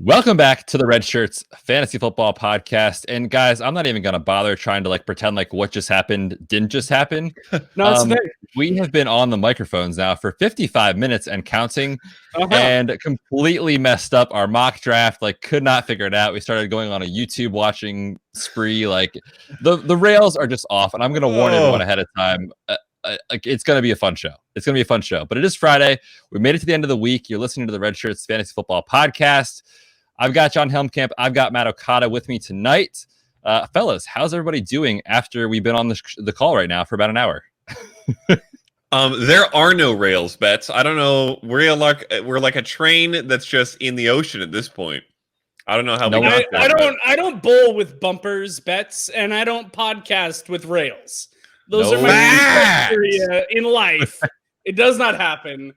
Welcome back to the Red Shirts Fantasy Football Podcast. And guys, I'm not even going to bother trying to pretend like what just happened didn't just happen. We have been on the microphones now for 55 minutes and counting, and completely messed up our mock draft. Could not figure it out. We started going on a YouTube watching spree. The rails are just off, and I'm going to warn everyone ahead of time. It's going to be a fun show. It's going to be a fun show. But it is Friday. We made it to the end of the week. You're listening to the Red Shirts Fantasy Football Podcast. I've got John Helmkamp. I've got Matt Okada with me tonight. Fellas, how's everybody doing after we've been on the call right now for about an hour? There are no rails, Betz. I don't know. We're like a train that's just in the ocean at this point. I don't know how. I don't bowl with bumpers, Betz, and I don't podcast with rails. Those are my criteria in life. It does not happen.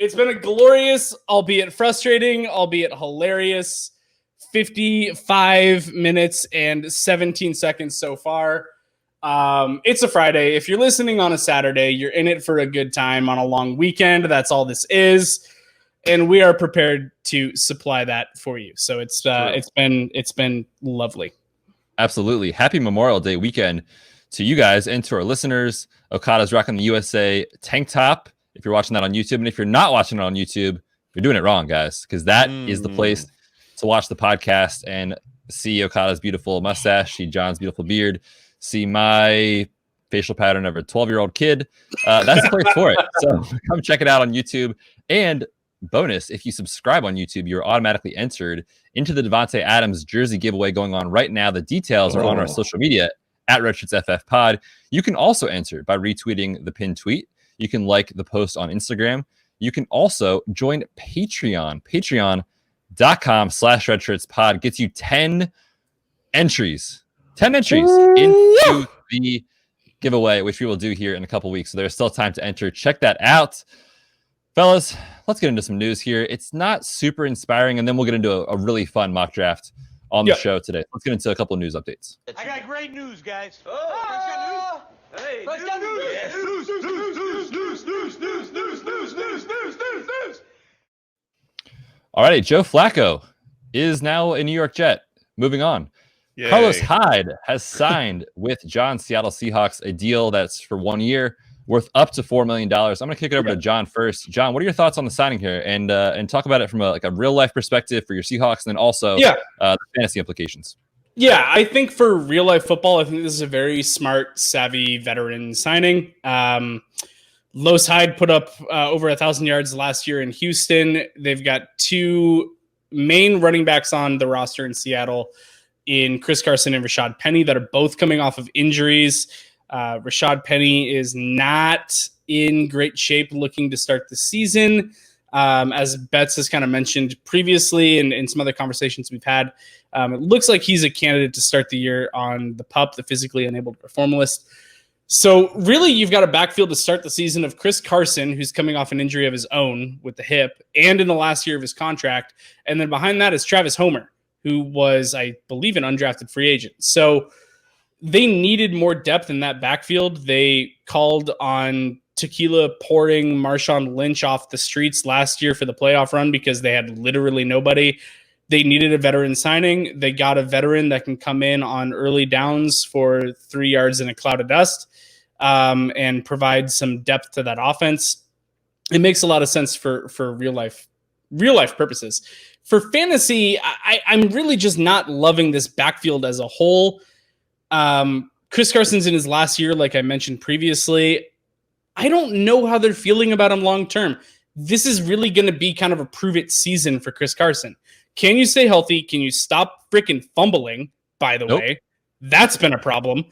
It's been a glorious, albeit frustrating, albeit hilarious, 55 minutes and 17 seconds so far. It's a Friday. If you're listening on a Saturday, you're in it for a good time on a long weekend. That's all this is. And we are prepared to supply that for you. So it's been lovely. Absolutely. Happy Memorial Day weekend to you guys and to our listeners. Okada's rocking the USA tank top. If you're watching that on YouTube, and if you're not watching it on YouTube, you're doing it wrong, guys, because that is the place to watch the podcast and see Okada's beautiful mustache, see John's beautiful beard, see my facial pattern of a 12-year-old kid. That's the place for it. So come check it out on YouTube. And bonus, if you subscribe on YouTube, you're automatically entered into the Devontae Adams jersey giveaway going on right now. The details are on our social media at RedShirtsFFPod. You can also enter by retweeting the pinned tweet. You can like the post on Instagram. You can also join Patreon. Patreon.com/redshirtspod gets you 10 entries. 10 entries into the giveaway, which we will do here in a couple weeks. So there's still time to enter. Check that out. Fellas, let's get into some news here. It's not super inspiring, and then we'll get into a really fun mock draft on the show today. Let's get into a couple of news updates. I got great news, guys. Hey, news. All right, Joe Flacco is now a New York Jet. Moving on. Yay. Carlos Hyde has signed with Seattle Seahawks a deal that's for 1 year, worth up to $4 million. I'm going to kick it over to John first. John, what are your thoughts on the signing here? And talk about it from a real life perspective for your Seahawks, and then also the fantasy implications. Yeah, I think for real life football, I think this is a very smart, savvy veteran signing. Los Hyde put up over 1,000 yards last year in Houston. They've got two main running backs on the roster in Seattle in Chris Carson and Rashad Penny that are both coming off of injuries. Rashad Penny is not in great shape looking to start the season. As Betz has kind of mentioned previously and in some other conversations we've had, it looks like he's a candidate to start the year on the PUP, the physically unable to perform list. So really, you've got a backfield to start the season of Chris Carson, who's coming off an injury of his own with the hip and in the last year of his contract. And then behind that is Travis Homer, who was, I believe, an undrafted free agent. So they needed more depth in that backfield. They called on tequila pouring Marshawn Lynch off the streets last year for the playoff run because they had literally nobody. They needed a veteran signing. They got a veteran that can come in on early downs for 3 yards in a cloud of dust and provide some depth to that offense. It makes a lot of sense for real life purposes. For fantasy, I'm really just not loving this backfield as a whole. Chris Carson's in his last year, like I mentioned previously. I don't know how they're feeling about him long term. This is really going to be kind of a prove it season for Chris Carson. Can you stay healthy? Can you stop freaking fumbling, by the way? That's been a problem.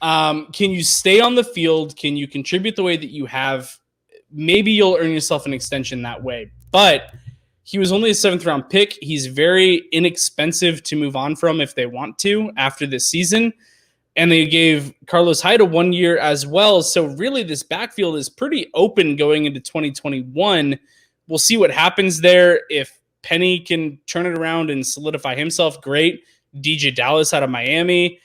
Can you stay on the field? Can you contribute the way that you have? Maybe you'll earn yourself an extension that way. But he was only a 7th-round pick. He's very inexpensive to move on from if they want to after this season. And they gave Carlos Hyde a 1 year as well. So really this backfield is pretty open going into 2021. We'll see what happens there. If Penny can turn it around and solidify himself, great. DJ Dallas out of Miami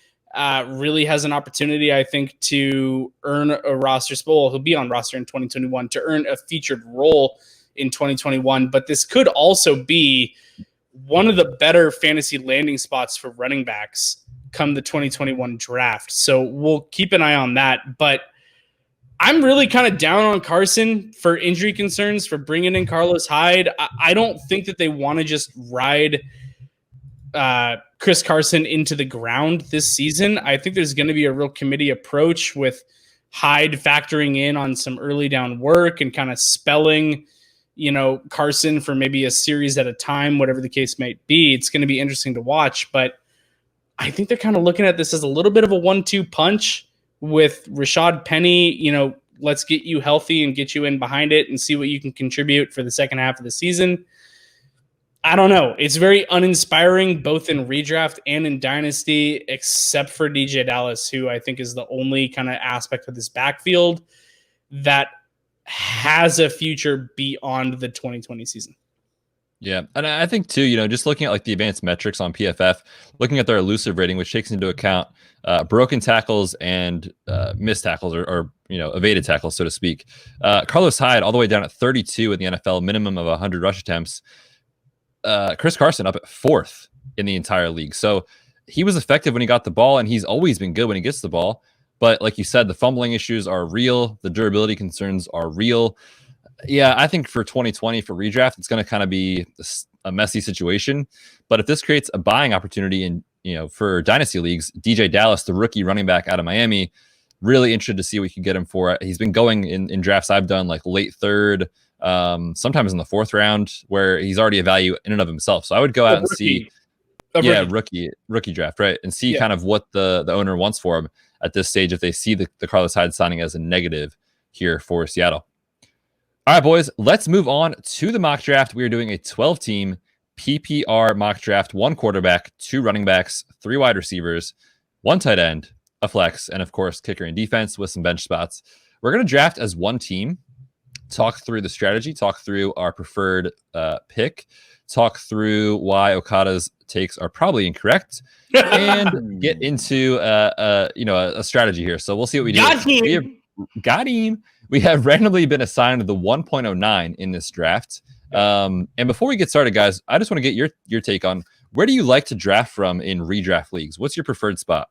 really has an opportunity, I think, to earn a roster spot. Well, he'll be on roster in 2021 to earn a featured role in 2021. But this could also be one of the better fantasy landing spots for running backs come the 2021 draft. So we'll keep an eye on that. But I'm really kind of down on Carson for injury concerns, for bringing in Carlos Hyde. I don't think that they want to just ride Chris Carson into the ground this season. I think there's going to be a real committee approach with Hyde factoring in on some early down work and kind of spelling, Carson for maybe a series at a time, whatever the case might be. It's going to be interesting to watch, but I think they're kind of looking at this as a little bit of a 1-2 punch with Rashad Penny. Let's get you healthy and get you in behind it and see what you can contribute for the second half of the season. I don't know. It's very uninspiring, both in redraft and in dynasty, except for DJ Dallas, who I think is the only kind of aspect of this backfield that has a future beyond the 2020 season. Yeah, and I think too, just looking at like the advanced metrics on PFF, looking at their elusive rating, which takes into account broken tackles and missed tackles or evaded tackles, so to speak. Carlos Hyde all the way down at 32 in the NFL, minimum of 100 rush attempts. Chris Carson up at 4th in the entire league. So he was effective when he got the ball, and he's always been good when he gets the ball. But like you said, the fumbling issues are real. The durability concerns are real. Yeah, I think for 2020 for redraft, it's going to kind of be a messy situation. But if this creates a buying opportunity in, for dynasty leagues, DJ Dallas, the rookie running back out of Miami, really interested to see what you can get him for. He's been going in drafts I've done like late 3rd, sometimes in the 4th round, where he's already a value in and of himself. So I would go out and see, rookie draft, right, and see kind of what the owner wants for him at this stage if they see the Carlos Hyde signing as a negative here for Seattle. All right, boys, let's move on to the mock draft. We are doing a 12-team PPR mock draft, 1 quarterback, 2 running backs, 3 wide receivers, 1 tight end, a flex, and of course, kicker and defense with some bench spots. We're going to draft as one team, talk through the strategy, talk through our preferred pick, talk through why Okada's takes are probably incorrect, and get into a strategy here. So we'll see what we do. Got him. We have randomly been assigned the 1.09 in this draft. And before we get started, guys, I just want to get your take on where do you like to draft from in redraft leagues? What's your preferred spot?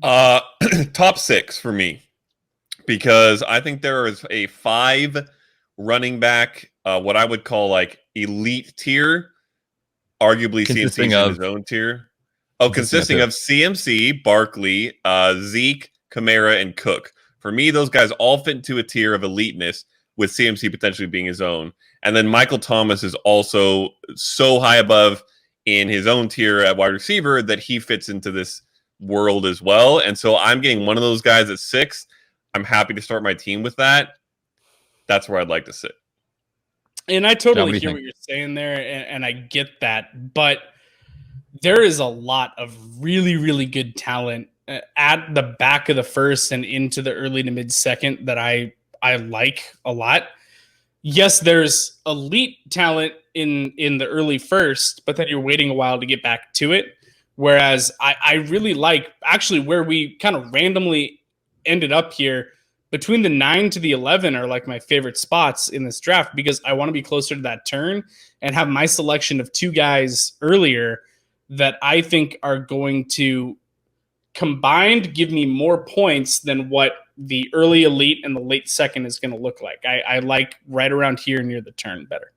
Top 6 for me, because I think there is a 5 running back, what I would call like elite tier, arguably CMC in his own tier. Consisting of CMC, Barkley, Zeke, Kamara, and Cook. For me, those guys all fit into a tier of eliteness, with CMC potentially being his own. And then Michael Thomas is also so high above in his own tier at wide receiver that he fits into this world as well. And so I'm getting one of those guys at 6. I'm happy to start my team with that. That's where I'd like to sit. And I totally hear what you're saying there, and I get that. But there is a lot of really, really good talent at the back of the first and into the early to mid second that I like a lot. Yes, there's elite talent in the early first, but then you're waiting a while to get back to it. Whereas I really like actually where we kind of randomly ended up here between the 9 to the 11 are like my favorite spots in this draft, because I want to be closer to that turn and have my selection of 2 guys earlier that I think are going to combined give me more points than what the early elite and the late second is going to look like. I like right around here near the turn better.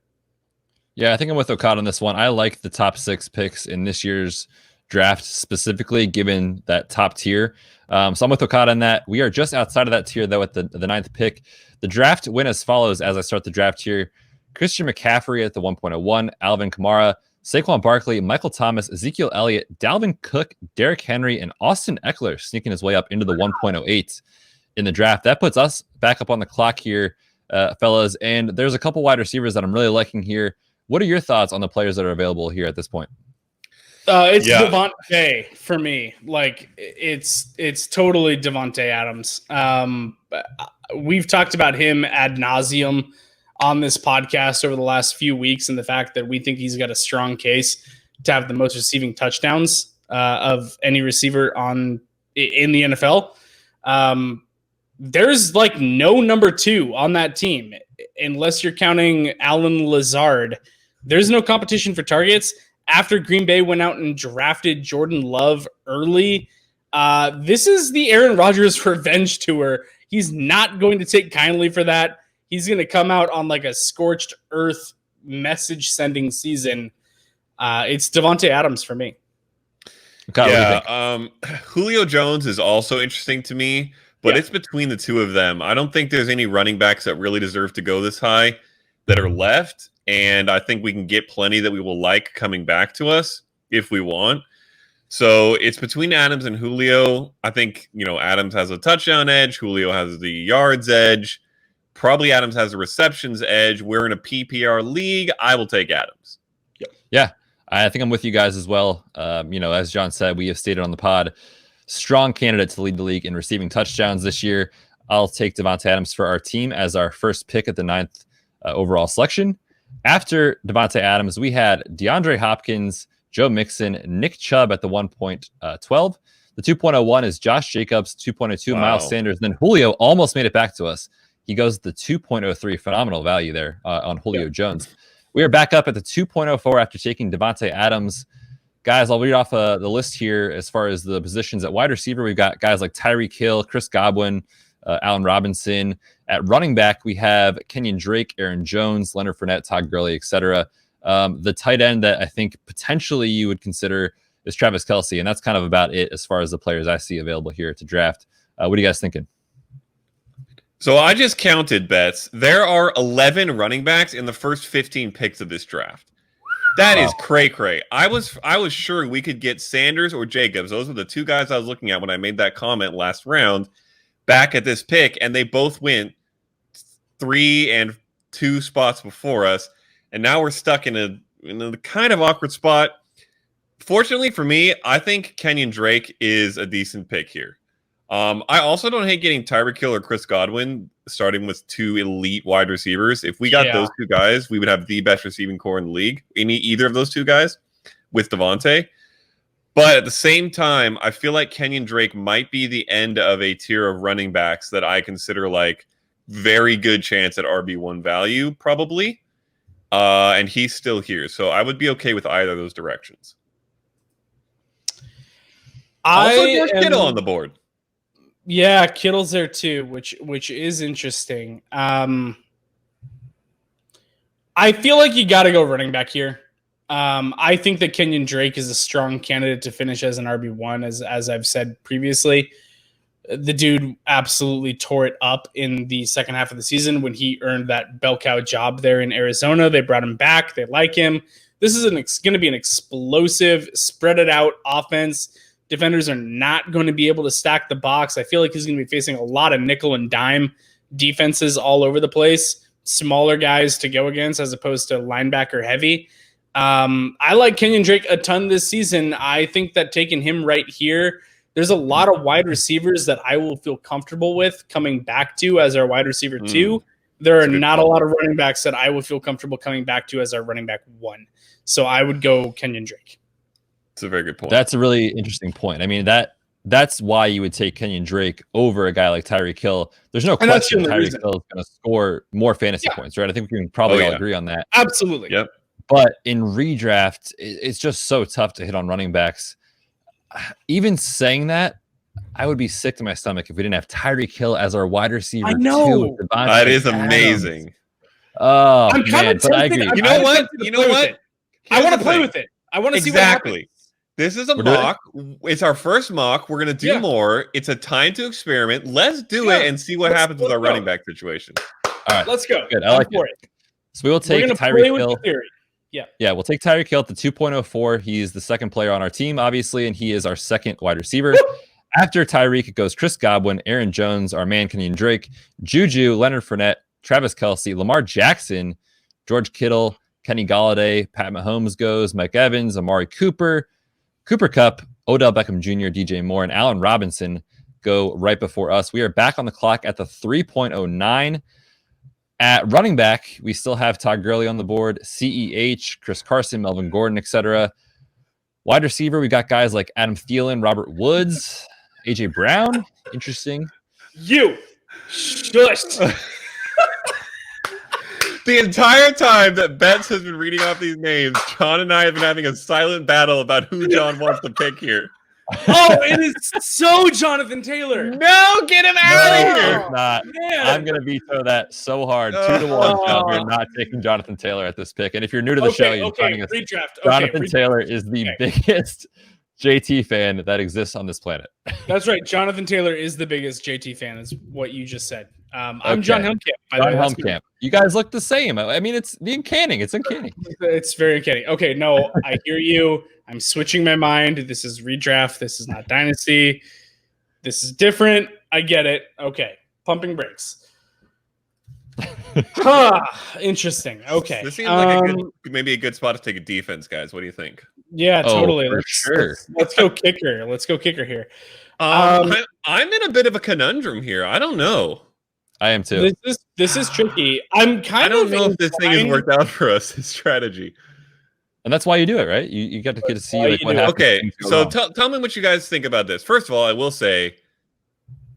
Yeah, I think I'm with Okada on this one. I like the top 6 picks in this year's draft specifically, given that top tier. So I'm with Okada in that. We are just outside of that tier, though, at the 9th pick. The draft went as follows as I start the draft here. Christian McCaffrey at the 1.01, Alvin Kamara, Saquon Barkley, Michael Thomas, Ezekiel Elliott, Dalvin Cook, Derrick Henry, and Austin Eckler sneaking his way up into the 1.08 in the draft. That puts us back up on the clock here, fellas. And there's a couple wide receivers that I'm really liking here. What are your thoughts on the players that are available here at this point? It's Devontae for me. Like it's totally Devontae Adams. We've talked about him ad nauseum on this podcast over the last few weeks, and the fact that we think he's got a strong case to have the most receiving touchdowns of any receiver in the NFL. There's like no number 2 on that team, unless you're counting Alan Lazard, There's no competition for targets. After Green Bay went out and drafted Jordan Love early, this is the Aaron Rodgers revenge tour. He's not going to take kindly for that. He's going to come out on like a scorched earth message sending season. It's Devontae Adams for me. Kyle, yeah, Julio Jones is also interesting to me, but it's between the two of them. I don't think there's any running backs that really deserve to go this high that are left, and I think we can get plenty that we will like coming back to us if we want. So it's between Adams and Julio. I think, Adams has a touchdown edge. Julio has the yards edge. Probably Adams has a receptions edge. We're in a PPR league. I will take Adams. Yeah, I think I'm with you guys as well. As John said, we have stated on the pod, strong candidate to lead the league in receiving touchdowns this year. I'll take Devontae Adams for our team as our first pick at the 9th overall selection. After Devontae Adams, we had DeAndre Hopkins, Joe Mixon, Nick Chubb at the 1.12. The 2.01 is Josh Jacobs, 2.02 Miles Sanders. Then Julio almost made it back to us. He goes the 2.03, phenomenal value there on Julio Jones. We are back up at the 2.04 after taking Devontae Adams. Guys, I'll read off the list here as far as the positions. At wide receiver, we've got guys like Tyreek Hill, Chris Godwin, Allen Robinson. At running back, we have Kenyon Drake, Aaron Jones, Leonard Fournette, Todd Gurley, etc. The tight end that I think potentially you would consider is Travis Kelce, and that's kind of about it as far as the players I see available here to draft. What are you guys thinking? So I just counted, Betz. There are 11 running backs in the first 15 picks of this draft. That is cray-cray. I was sure we could get Sanders or Jacobs. Those were the two guys I was looking at when I made that comment last round back at this pick, and they both went 3 and 2 spots before us. And now we're stuck in a kind of awkward spot. Fortunately for me, I think Kenyon Drake is a decent pick here. I also don't hate getting Tyreek Hill or Chris Godwin starting with 2 elite wide receivers. If we got those 2 guys, we would have the best receiving core in the league. Either of those 2 guys with Devontae. But at the same time, I feel like Kenyon Drake might be the end of a tier of running backs that I consider like very good chance at RB1 value, probably. And he's still here. So I would be okay with either of those directions. Also, George Kittle on the board. Yeah, Kittle's there too, which is interesting. I feel like you got to go running back here. I think that Kenyon Drake is a strong candidate to finish as an RB1, as I've said previously. The dude absolutely tore it up in the second half of the season when he earned that bell cow job there in Arizona. They brought him back. They like him. This is going to be an explosive, spread it out offense. Defenders are not going to be able to stack the box. I feel like he's going to be facing a lot of nickel and dime defenses all over the place. Smaller guys to go against as opposed to linebacker heavy. I like Kenyon Drake a ton this season. I think that taking him right here, there's a lot of wide receivers that I will feel comfortable with coming back to as our wide receiver 2. There are not a lot of running backs that I would feel comfortable coming back to as our running back 1. So I would go Kenyon Drake. That's a very good point. That's a really interesting point. I mean, that's why you would take Kenyon Drake over a guy like Tyreek Hill. There's no question Tyreek Hill is going to score more fantasy points, right? I think we can probably all agree on that. Absolutely. Yep. But in redraft, it's just so tough to hit on running backs. Even saying that, I would be sick to my stomach if we didn't have Tyreek Hill as our wide receiver. I know. That is amazing. Oh, I'm kind of but I agree. You know what? I want to play with it. I want to see what happens. This is a mock. It's our first mock. We're going to do more. It's a time to experiment. Let's do it and see what happens with our running back situation. All right. Let's go. Good. I like it. So we will take Tyreek Hill. Yeah, we'll take Tyreek Hill at the 2.04. He's the second player on our team, obviously, and he is our second wide receiver. After Tyreek, it goes Chris Godwin, Aaron Jones, our man Kenyon Drake, Juju, Leonard Fournette, Travis Kelce, Lamar Jackson, George Kittle, Kenny Golladay, Pat Mahomes goes, Mike Evans, Amari Cooper, Cooper Kupp, Odell Beckham Jr., DJ Moore, and Allen Robinson go right before us. We are back on the clock at the 3.09. At running back, we still have Todd Gurley on the board, CEH, Chris Carson, Melvin Gordon, etc. Wide receiver, we got guys like Adam Thielen, Robert Woods, AJ Brown. Interesting. You shush. The entire time that Betz has been reading off these names, John and I have been having a silent battle about who John wants to pick here. Oh, it is so Jonathan Taylor. No, get him out of here. It's not. Man. I'm going to veto that so hard. 2-1, John. You're not taking Jonathan Taylor at this pick. And if you're new to the show, you're finding us. Redraft. Jonathan Taylor is the biggest JT fan that exists on this planet. That's right. Jonathan Taylor is the biggest JT fan, is what you just said. I'm John Helmkamp. John Helmkamp. You guys look the same. I mean, it's the uncanny. It's uncanny. It's very uncanny. Okay, no, I hear you. I'm switching my mind. This is redraft. This is not dynasty. This is different. I get it. Okay, pumping brakes. Interesting. Okay. This seems like maybe a good spot to take a defense, guys. What do you think? Yeah, totally. For sure. Let's go kicker. Let's go kicker here. I'm in a bit of a conundrum here. I don't know. I am too. This is tricky. I don't know if this thing has worked out for us. His strategy, and that's why you do it, right? You get to see like what happens. Okay, so tell me what you guys think about this. First of all, I will say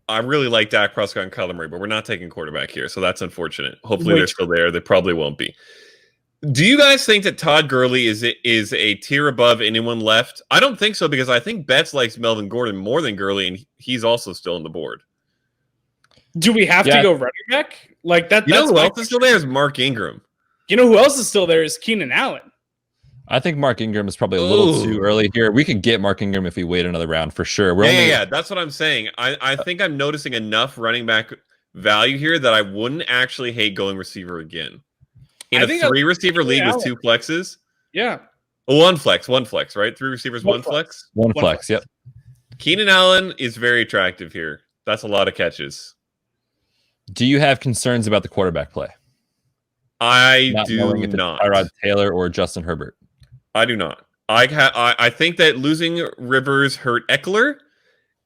I really like Dak Prescott and Kyler Murray, but we're not taking quarterback here, so that's unfortunate. Hopefully, they're still there. They probably won't be. Do you guys think that Todd Gurley is a tier above anyone left? I don't think so, because I think Betz likes Melvin Gordon more than Gurley, and he's also still on the board. Do we have to go running back like that? You know who else is still there is Mark Ingram. You know who else is still there is Keenan Allen. I think Mark Ingram is probably a little too early here. We could get Mark Ingram if we wait another round for sure. Yeah, that's what I'm saying. I think I'm noticing enough running back value here that I wouldn't actually hate going receiver again. In a 3-receiver league with 2 flexes? Yeah. One flex, right? 3 receivers, one flex? One flex, yep. Keenan Allen is very attractive here. That's a lot of catches. Do you have concerns about the quarterback play? I do not. Tyrod Taylor or Justin Herbert? I do not. I think that losing Rivers hurt Eckler.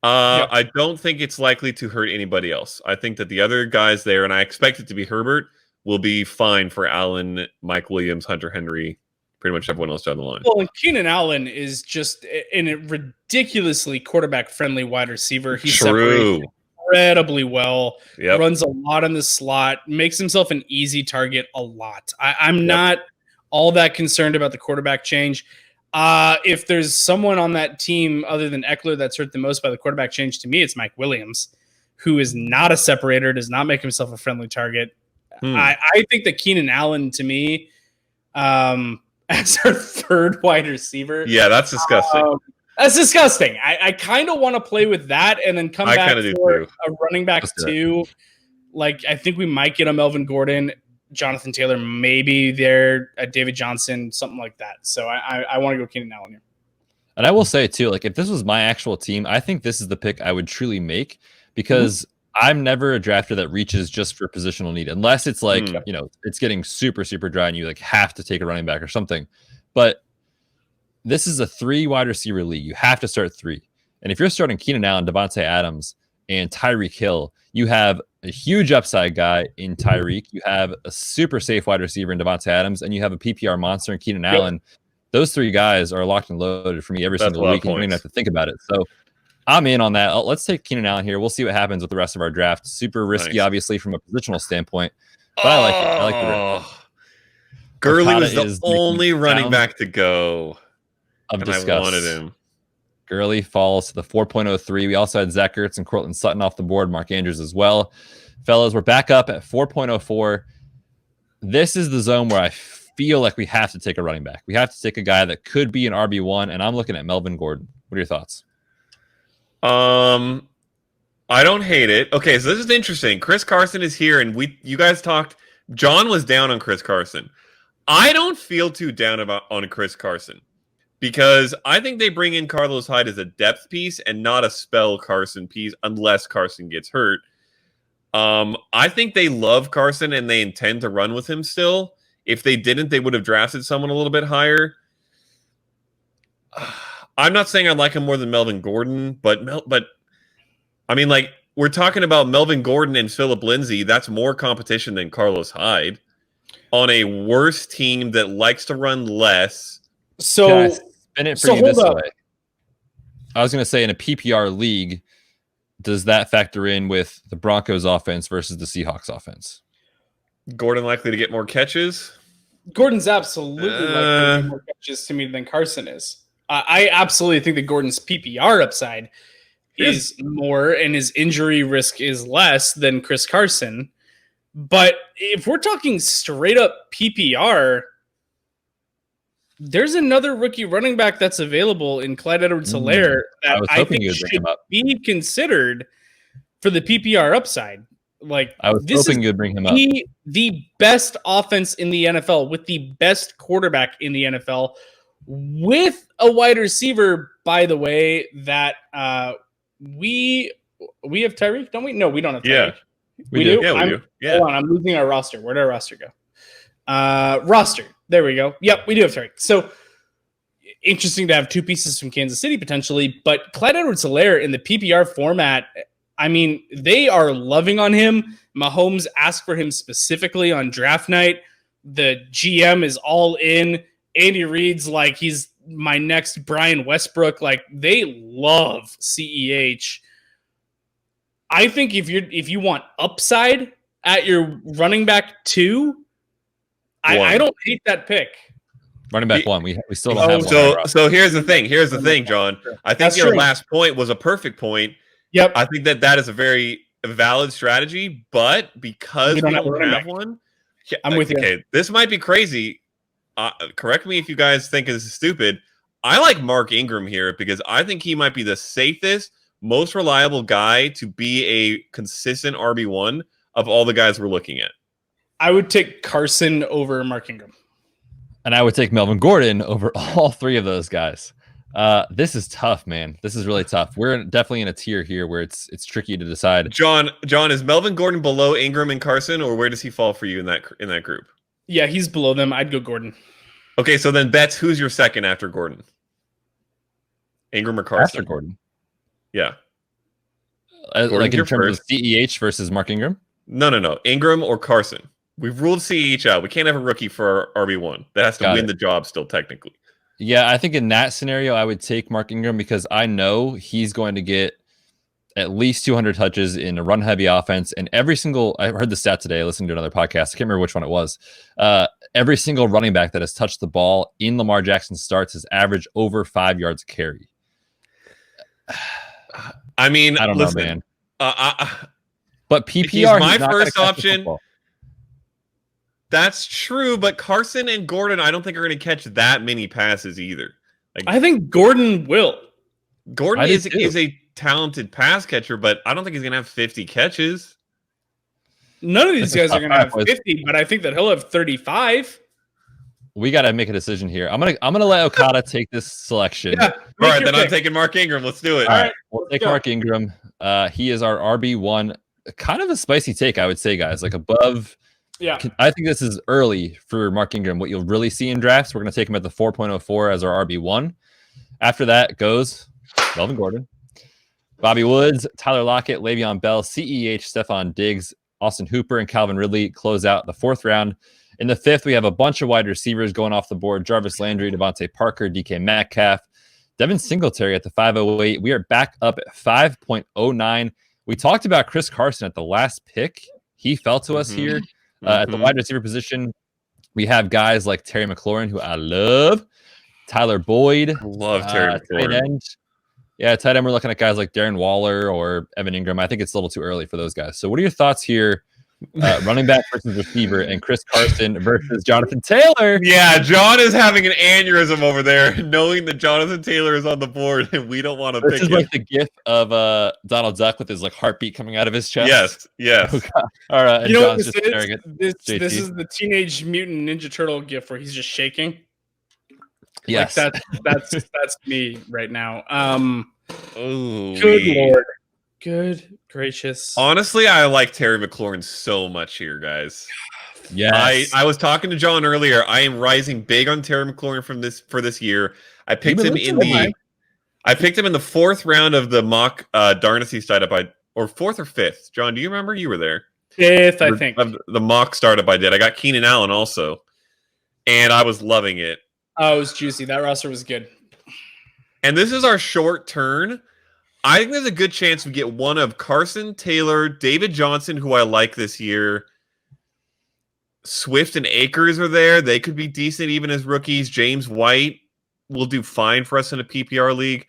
I don't think it's likely to hurt anybody else. I think that the other guys there, and I expect it to be Herbert, will be fine for Allen, Mike Williams, Hunter Henry, pretty much everyone else down the line. Well, and Keenan Allen is just a ridiculously quarterback-friendly wide receiver. He separates incredibly well, runs a lot in the slot, makes himself an easy target a lot. I'm not all that concerned about the quarterback change. If there's someone on that team other than Eckler that's hurt the most by the quarterback change, to me, it's Mike Williams, who is not a separator, does not make himself a friendly target. I think that Keenan Allen, to me, as our third wide receiver. Yeah, that's disgusting. That's disgusting. I kind of want to play with that and then come back for a running back too. Like, I think we might get a Melvin Gordon, Jonathan Taylor, maybe there, David Johnson, something like that. So I want to go Keenan Allen here. And I will say too, like if this was my actual team, I think this is the pick I would truly make, because I'm never a drafter that reaches just for positional need, unless it's like, it's getting super, super dry and you like have to take a running back or something. But this is a 3 wide receiver league. You have to start 3. And if you're starting Keenan Allen, Devontae Adams, and Tyreek Hill, you have a huge upside guy in Tyreek. You have a super safe wide receiver in Devontae Adams, and you have a PPR monster in Keenan Allen. Those 3 guys are locked and loaded for me every single week. And you don't even have to think about it. So I'm in on that. Let's take Keenan Allen here. We'll see what happens with the rest of our draft. Super risky, obviously, from a positional standpoint. But I like it. I like the Gurley was the only running back to go. And I wanted him. Gurley falls to the 4.03. We also had Zach Ertz and Cortland Sutton off the board, Mark Andrews as well. Fellas, we're back up at 4.04. This is the zone where I feel like we have to take a running back. We have to take a guy that could be an RB1, and I'm looking at Melvin Gordon. What are your thoughts? I don't hate it. Okay, so this is interesting. Chris Carson is here, and you guys talked. John was down on Chris Carson. I don't feel too down on Chris Carson, because I think they bring in Carlos Hyde as a depth piece and not a spell Carson piece unless Carson gets hurt. I think they love Carson and they intend to run with him still. If they didn't, they would have drafted someone a little bit higher. I'm not saying I like him more than Melvin Gordon, but I mean, like, we're talking about Melvin Gordon and Phillip Lindsay. That's more competition than Carlos Hyde on a worse team that likes to run less. So spin it for you this way. I was going to say, in a PPR league, does that factor in with the Broncos offense versus the Seahawks offense? Gordon likely to get more catches. Gordon's absolutely likely to get more catches to me than Carson is. I absolutely think that Gordon's PPR upside is more and his injury risk is less than Chris Carson. But if we're talking straight up PPR, there's another rookie running back that's available in Clyde Edwards-Helaire that I think should be considered for the PPR upside. Like, I was hoping you'd bring him up. The best offense in the NFL with the best quarterback in the NFL with a wide receiver, by the way, that we have Tyreek, don't we? No, we don't have Tyreek. Yeah. We do? Yeah, we do. Yeah. Hold on, I'm losing our roster. Where did our roster go? Roster. There we go. Yep, we do have Tyreek. So interesting to have two pieces from Kansas City potentially, but Clyde Edwards-Helaire in the PPR format, I mean, they are loving on him. Mahomes asked for him specifically on draft night. The GM is all in. Andy Reid's like, he's my next Brian Westbrook. Like, they love CEH. I think if you want upside at your running back 2, I don't hate that pick. Running back 1. We still don't have one. So here's the thing, John. I think your last point was a perfect point. Yep. I think that is a very valid strategy, but because we don't have one, I'm with you. Okay, this might be crazy. Correct me if you guys think this is stupid. I like Mark Ingram here because I think he might be the safest, most reliable guy to be a consistent RB1 of all the guys we're looking at. I would take Carson over Mark Ingram. And I would take Melvin Gordon over all 3 of those guys. This is tough, man. This is really tough. We're definitely in a tier here where it's tricky to decide. John, is Melvin Gordon below Ingram and Carson, or where does he fall for you in that group? Yeah, he's below them. I'd go Gordon. Okay, so then Betz, who's your second after Gordon? Ingram or Carson? After Gordon. Yeah. Like in terms of CEH versus Mark Ingram? No. Ingram or Carson. We've ruled CEH out. We can't have a rookie for RB1. That has to win the job still, technically. Yeah, I think in that scenario, I would take Mark Ingram because I know he's going to get at least 200 touches in a run-heavy offense. And I heard the stat today, listening to another podcast. I can't remember which one it was. Every single running back that has touched the ball in Lamar Jackson starts has averaged over 5 yards carry. I mean, I don't know, man. But PPR, he's my first option. That's true, but Carson and Gordon, I don't think are going to catch that many passes either. Like, I think Gordon will. Gordon is a talented pass catcher, but I don't think he's going to have 50 catches. None of these guys are going to have 50, but I think that he'll have 35. We got to make a decision here. I'm gonna let Okada take this selection. Yeah, all right, then I'm taking Mark Ingram. Let's do it. All right, we'll take Mark Ingram. He is our RB1. Kind of a spicy take, I would say, guys. Like above. Yeah, I think this is early for Mark Ingram. What you'll really see in drafts, we're going to take him at the 4.04 as our RB1. After that goes Melvin Gordon, Bobby Woods, Tyler Lockett, Le'Veon Bell, CEH, Stephon Diggs, Austin Hooper, and Calvin Ridley close out the 4th round. In the 5th, we have a bunch of wide receivers going off the board. Jarvis Landry, Devontae Parker, DK Metcalf, Devin Singletary at the 508. We are back up at 5.09. We talked about Chris Carson at the last pick. He fell to us here. At the wide receiver position, we have guys like Terry McLaurin, who I love. Tyler Boyd. Love Terry McLaurin. Tight end. Yeah, tight end, we're looking at guys like Darren Waller or Evan Ingram. I think it's a little too early for those guys. So what are your thoughts here? Running back versus receiver and Chris Carson versus Jonathan Taylor. Yeah, John is having an aneurysm over there, knowing that Jonathan Taylor is on the board and we don't want to pick him. This is like the gif of Donald Duck with his like heartbeat coming out of his chest. Yes. All right. You know what this is? This is the Teenage Mutant Ninja Turtle gif where he's just shaking. Yes. Like that's me right now. Good Lord. Good gracious. Honestly, I like Terry McLaurin so much here, guys. Yes. I was talking to John earlier. I am rising big on Terry McLaurin for this year. I picked him in the 4th round of the mock Dynasty startup or 4th or 5th. John, do you remember? You were there. 5th, I think. The mock startup I did. I got Keenan Allen also. And I was loving it. Oh, it was juicy. That roster was good. And this is our short turn. I think there's a good chance we get one of Carson, Taylor, David Johnson, who I like this year, Swift and Akers are there. They could be decent even as rookies. James White will do fine for us in a PPR league.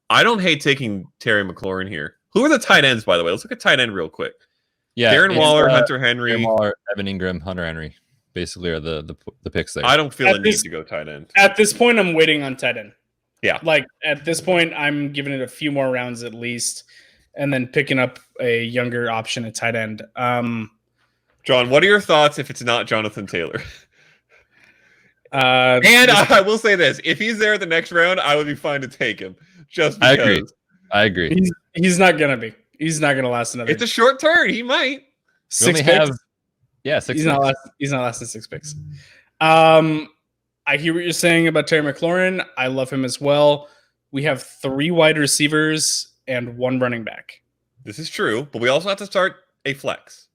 I don't hate taking Terry McLaurin here. Who are the tight ends, by the way? Let's look at tight end real quick. Yeah, Darren Waller, Hunter Henry. Darren Waller, Evan Ingram, Hunter Henry, basically are the picks there. I don't feel a need to go tight end. At this point, I'm waiting on tight end. Yeah. Like, at this point, I'm giving it a few more rounds at least, and then picking up a younger option at tight end. John, what are your thoughts if it's not Jonathan Taylor? And I will say this. If he's there the next round, I would be fine to take him. Just because. I agree. He's not going to be. He's not going to last another. It's a short turn. He might. 6 picks. Six He's picks. He's not lasting 6 picks. I hear what you're saying about Terry McLaurin. I love him as well. We have 3 wide receivers and 1 running back. This is true, but we also have to start a flex.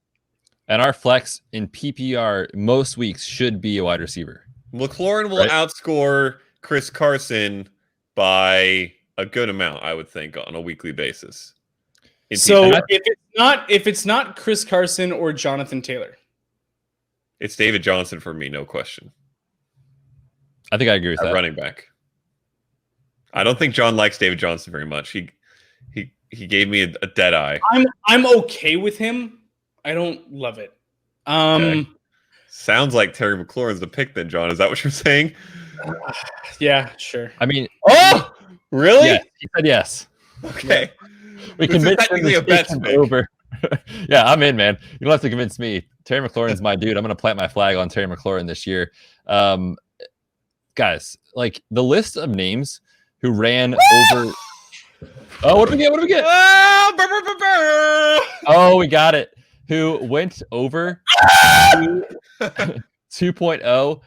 And our flex in PPR most weeks should be a wide receiver. McLaurin will outscore Chris Carson by a good amount, I would think, on a weekly basis. So if it's not Chris Carson or Jonathan Taylor, it's David Johnson for me, no question. I think I agree with that. Running back. I don't think John likes David Johnson very much. He gave me a dead eye. I'm okay with him. I don't love it. Okay. Sounds like Terry McLaurin's the pick then, John. Is that what you're saying? Yeah, sure. I mean, really? Yes, he said yes. Okay. We This is convinced technically a Betz pick. over. Yeah, I'm in, man. You don't have to convince me. Terry McLaurin's my dude. I'm going to plant my flag on Terry McLaurin this year. Guys, like the list of names who ran over. Oh, what do we get? What do we get? Oh, we got it. Who went over 2.0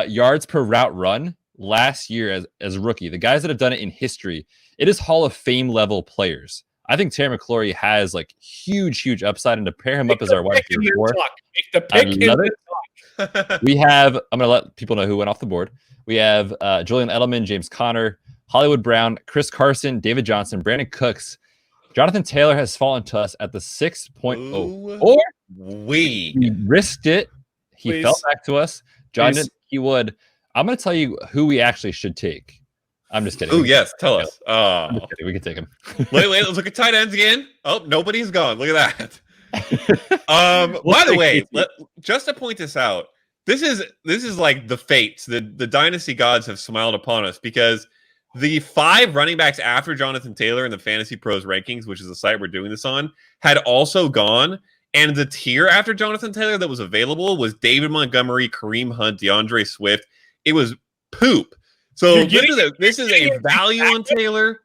yards per route run last year as rookie. The guys that have done it in history. It is Hall of Fame level players. I think Terry McLaurin has like huge upside, and to pair him up as our wide receiver 4. I love it. We have, I'm going to let people know who went off the board. We have Julian Edelman, James Conner, Hollywood Brown, Chris Carson, David Johnson, Brandon Cooks. Jonathan Taylor has fallen to us at the 6.0. Or he risked it. He fell back to us. John didn't think he would. I'm going to tell you who we actually should take. I'm just kidding. Oh, yes. Tell us. We can take him. wait. Let's look at tight ends again. Oh, nobody's gone. Look at that. By the way, just to point this out, this is like the fates. The dynasty gods have smiled upon us because the 5 running backs after Jonathan Taylor in the Fantasy Pros rankings, which is the site we're doing this on, had also gone. And the tier after Jonathan Taylor that was available was David Montgomery, Kareem Hunt, DeAndre Swift. It was poop. So this is a value on Taylor.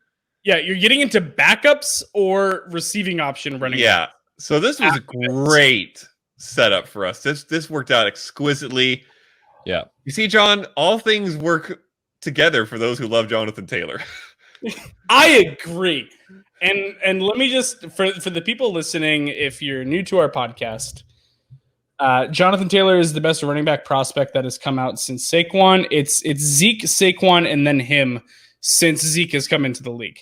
Yeah, you're getting into backups or receiving option running. Yeah. So this was a great setup for us. This worked out exquisitely. Yeah. You see, John, all things work together for those who love Jonathan Taylor. I agree. And let me just for the people listening, if you're new to our podcast, Jonathan Taylor is the best running back prospect that has come out since Saquon. It's Zeke, Saquon, and then him since Zeke has come into the league.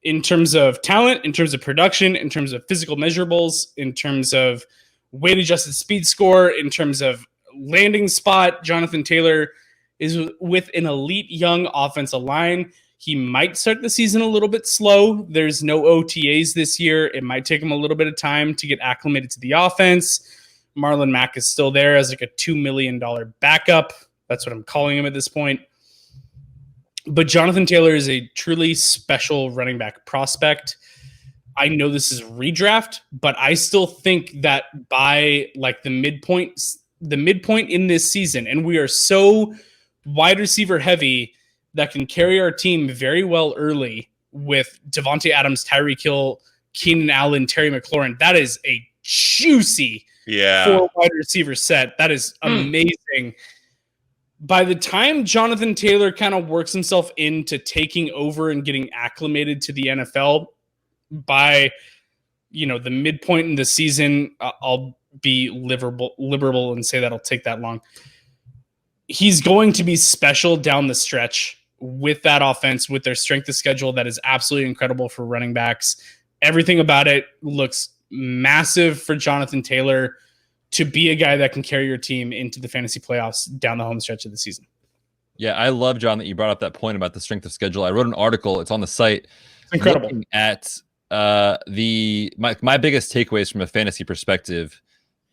In terms of talent, in terms of production, in terms of physical measurables, in terms of weight-adjusted speed score, in terms of landing spot, Jonathan Taylor is with an elite young offensive line. He might start the season a little bit slow. There's no OTAs this year. It might take him a little bit of time to get acclimated to the offense. Marlon Mack is still there as like a $2 million backup. That's what I'm calling him at this point. But Jonathan Taylor is a truly special running back prospect. I know this is redraft, but I still think that by like the midpoint in this season, and we are so wide receiver heavy that can carry our team very well early with Devontae Adams, Tyreek Hill, Keenan Allen, Terry McLaurin. That is a juicy 4 wide receiver set. That is amazing. By the time Jonathan Taylor kind of works himself into taking over and getting acclimated to the NFL, by the midpoint in the season, I'll be liberal and say that'll take that long. He's going to be special down the stretch with that offense, with their strength of schedule that is absolutely incredible for running backs. Everything about it looks massive for Jonathan Taylor. to be a guy that can carry your team into the fantasy playoffs down the home stretch of the season. Yeah, I love, John, that you brought up that point about the strength of schedule. I wrote an article. It's on the site. It's incredible. Looking at my biggest takeaways from a fantasy perspective,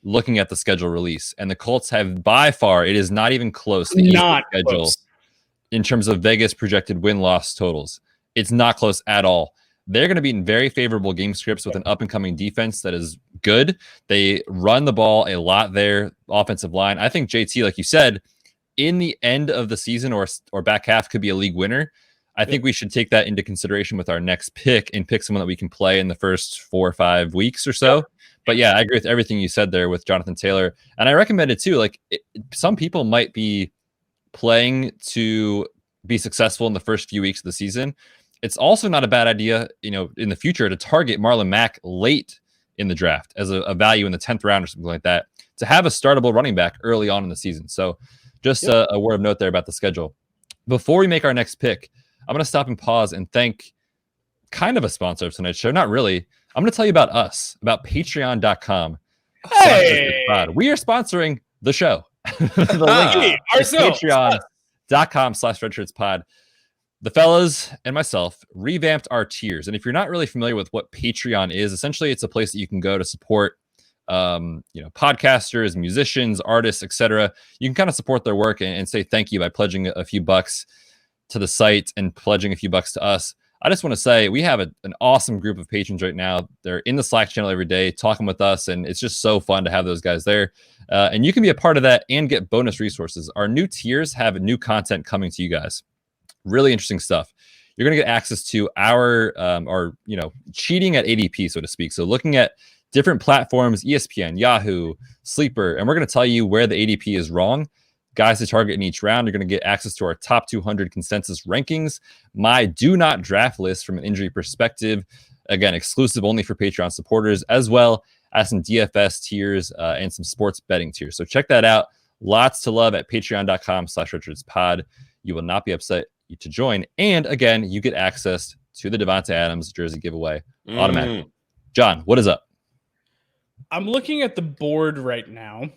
looking at the schedule release, and the Colts have by far, it is not even close to Not schedule close. in terms of Vegas projected win-loss totals. It's not close at all. They're going to be in very favorable game scripts with an up-and-coming defense that is good. They run the ball a lot there, offensive line. I think JT, like you said, in the end of the season or back half could be a league winner. I think we should take that into consideration with our next pick and pick someone that we can play in the first 4 or 5 weeks or so. But yeah, I agree with everything you said there with Jonathan Taylor. And I recommend it too. Like some people might be playing to be successful in the first few weeks of the season. It's also not a bad idea, in the future to target Marlon Mack late in the draft as a value in the 10th round or something like that, to have a startable running back early on in the season. So just a word of note there about the schedule. Before we make our next pick, I'm going to stop and pause and thank kind of a sponsor of tonight's show. Not really. I'm going to tell you about us, about patreon.com. Hey! We are sponsoring the show. The link is patreon.com/redshirtspod. The fellas and myself revamped our tiers. And if you're not really familiar with what Patreon is, essentially it's a place that you can go to support podcasters, musicians, artists, etc. You can kind of support their work and say thank you by pledging a few bucks to the site and pledging a few bucks to us. I just want to say we have an awesome group of patrons right now. They're in the Slack channel every day talking with us, and it's just so fun to have those guys there. And you can be a part of that and get bonus resources. Our new tiers have new content coming to you guys. Really interesting stuff. You're going to get access to our cheating at ADP, so to speak. So looking at different platforms, ESPN, Yahoo, Sleeper, and we're going to tell you where the ADP is wrong. Guys to target in each round. You're going to get access to our top 200 consensus rankings, my do not draft list from an injury perspective. Again, exclusive only for Patreon supporters, as well as some DFS tiers and some sports betting tiers. So check that out. Lots to love at patreon.com/RichardsPod. You will not be upset to join. And again, you get access to the Devonta Adams jersey giveaway automatically. John, what is up? I'm looking at the board right now.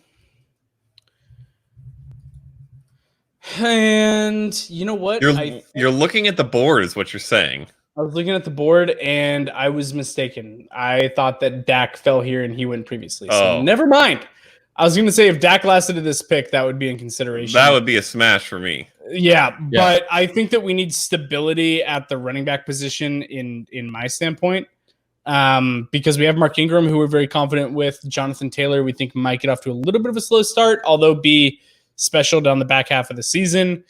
And you know what? You're looking at the board is what you're saying. I was looking at the board and I was mistaken. I thought that Dak fell here and he went previously. So never mind. I was going to say if Dak lasted to this pick, that would be in consideration. That would be a smash for me. Yeah, but I think that we need stability at the running back position in my standpoint. Because we have Mark Ingram, who we're very confident with. Jonathan Taylor, we think might get off to a little bit of a slow start, although be special down the back half of the season.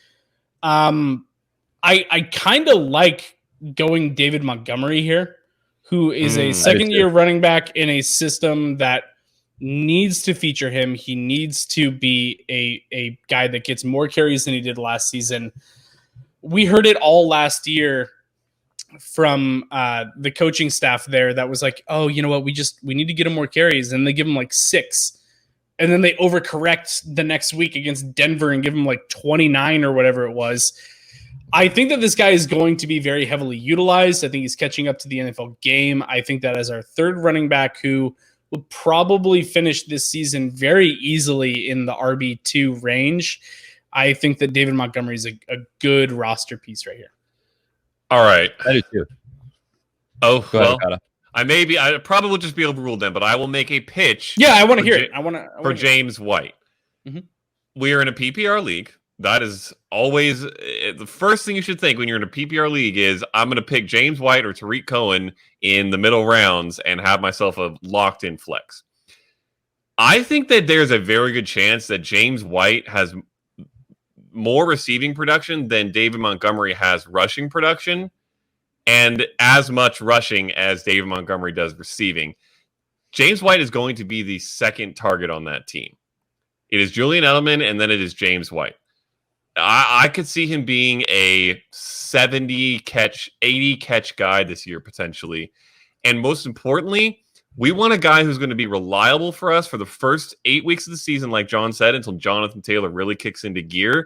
I kind of like going David Montgomery here, who is a second-year running back in a system that needs to feature him. He needs to be a guy that gets more carries than he did last season. We heard it all last year from the coaching staff there that was like, oh, you know what? We need to get him more carries. And they give him like 6. And then they overcorrect the next week against Denver and give him like 29 or whatever it was. I think that this guy is going to be very heavily utilized. I think he's catching up to the NFL game. I think that as our third running back who will probably finish this season very easily in the RB2 range, I think that David Montgomery is a good roster piece right here. All right. I do too. Oh, Go ahead, Okada. I probably will just be overruled then, but I will make a pitch. Yeah, I want to hear it. I want for James White. Mm-hmm. We are in a PPR league. That is always the first thing you should think when you're in a PPR league is I'm going to pick James White or Tariq Cohen in the middle rounds and have myself a locked-in flex. I think that there's a very good chance that James White has more receiving production than David Montgomery has rushing production, and as much rushing as David Montgomery does receiving. James White is going to be the second target on that team. It is Julian Edelman, and then it is James White. I could see him being a 70-catch, 80-catch guy this year, potentially. And most importantly, we want a guy who's going to be reliable for us for the first 8 weeks of the season, like John said, until Jonathan Taylor really kicks into gear.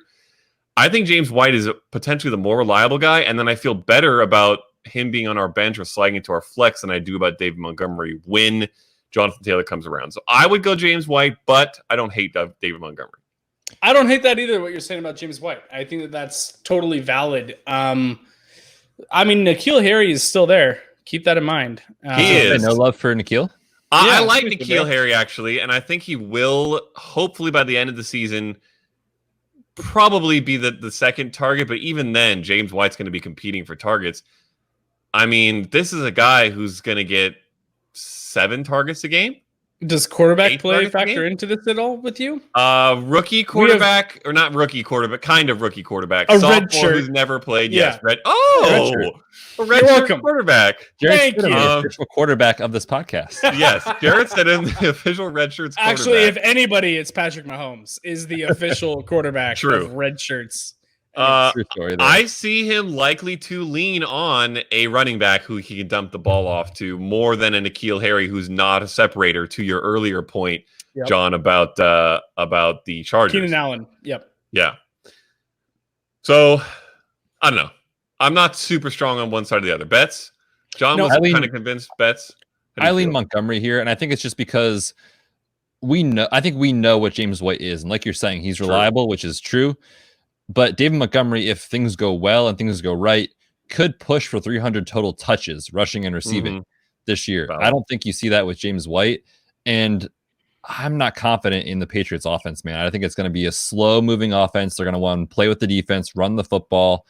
I think James White is potentially the more reliable guy, and then I feel better about him being on our bench or sliding into our flex than I do about David Montgomery when Jonathan Taylor comes around. So I would go James White, but I don't hate David Montgomery. I don't hate that either, what you're saying about James White. I think that that's totally valid. I mean, N'Keal Harry is still there. Keep that in mind. He is. No love for N'Keal? I like N'Keal Harry, actually, and I think he will, hopefully by the end of the season, probably be the second target. But even then, James White's going to be competing for targets. I mean, this is a guy who's going to get 7 targets a game. Does quarterback play factor into this at all with you? Rookie quarterback, or not rookie quarterback, kind of rookie quarterback. A sophomore red shirt who's never played. Yeah. Yes, red. Oh, a red shirt quarterback. Thank you. The official quarterback of this podcast. Yes, Jared said in the official red shirts. Actually, if anybody, it's Patrick Mahomes is the official quarterback of red shirts. I see him likely to lean on a running back who he can dump the ball off to more than a N'Keal Harry, who's not a separator. To your earlier point, John, about the Chargers. Keenan Allen. Yep. Yeah. So I don't know. I'm not super strong on one side or the other. Betz. John was kind of convinced. Betz. I lean Montgomery here, and I think it's just because we know. I think we know what James White is, and like you're saying, he's reliable, which is true. But David Montgomery, if things go well and things go right, could push for 300 total touches, rushing and receiving this year. I don't think you see that with James White. And I'm not confident in the Patriots offense, man. I think it's going to be a slow-moving offense. They're going to want to play with the defense, run the football.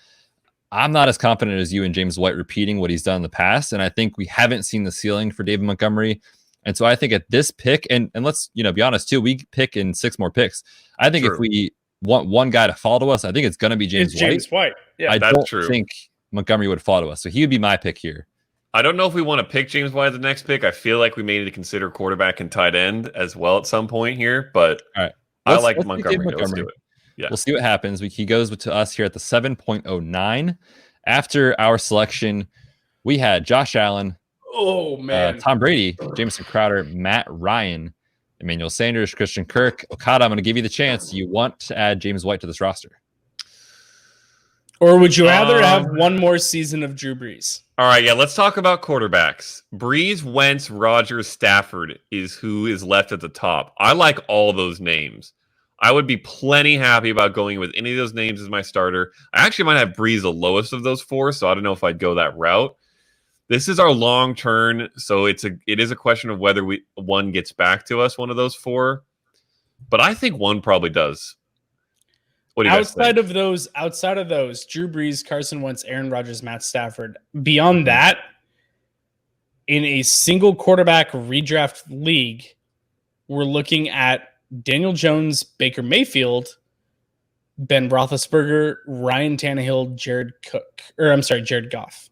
I'm not as confident as you in James White repeating what he's done in the past. And I think we haven't seen the ceiling for David Montgomery. And so I think at this pick, and let's be honest, too, we pick in 6 more picks. I think if we want one guy to fall to us, I think it's going to be James White. Yeah, I don't think Montgomery would fall to us. So he would be my pick here. I don't know if we want to pick James White at the next pick. I feel like we may need to consider quarterback and tight end as well at some point here. But all right, I like Montgomery. Let's do it. Yeah. We'll see what happens. He goes to us here at the 7.09. After our selection, we had Josh Allen, Tom Brady, Jameson Crowder, Matt Ryan, Emmanuel Sanders, Christian Kirk. Okada, I'm going to give you the chance. You want to add James White to this roster? Or would you rather have one more season of Drew Brees? All right, let's talk about quarterbacks. Brees, Wentz, Rodgers, Stafford is who is left at the top. I like all those names. I would be plenty happy about going with any of those names as my starter. I actually might have Brees the lowest of those 4, so I don't know if I'd go that route. This is our long turn, so it is a question of whether one gets back to us, one of those 4. But I think one probably does. What do you guys think? Outside of those, Drew Brees, Carson Wentz, Aaron Rodgers, Matt Stafford. Beyond that, in a single quarterback redraft league, we're looking at Daniel Jones, Baker Mayfield, Ben Roethlisberger, Ryan Tannehill, Jared Goff.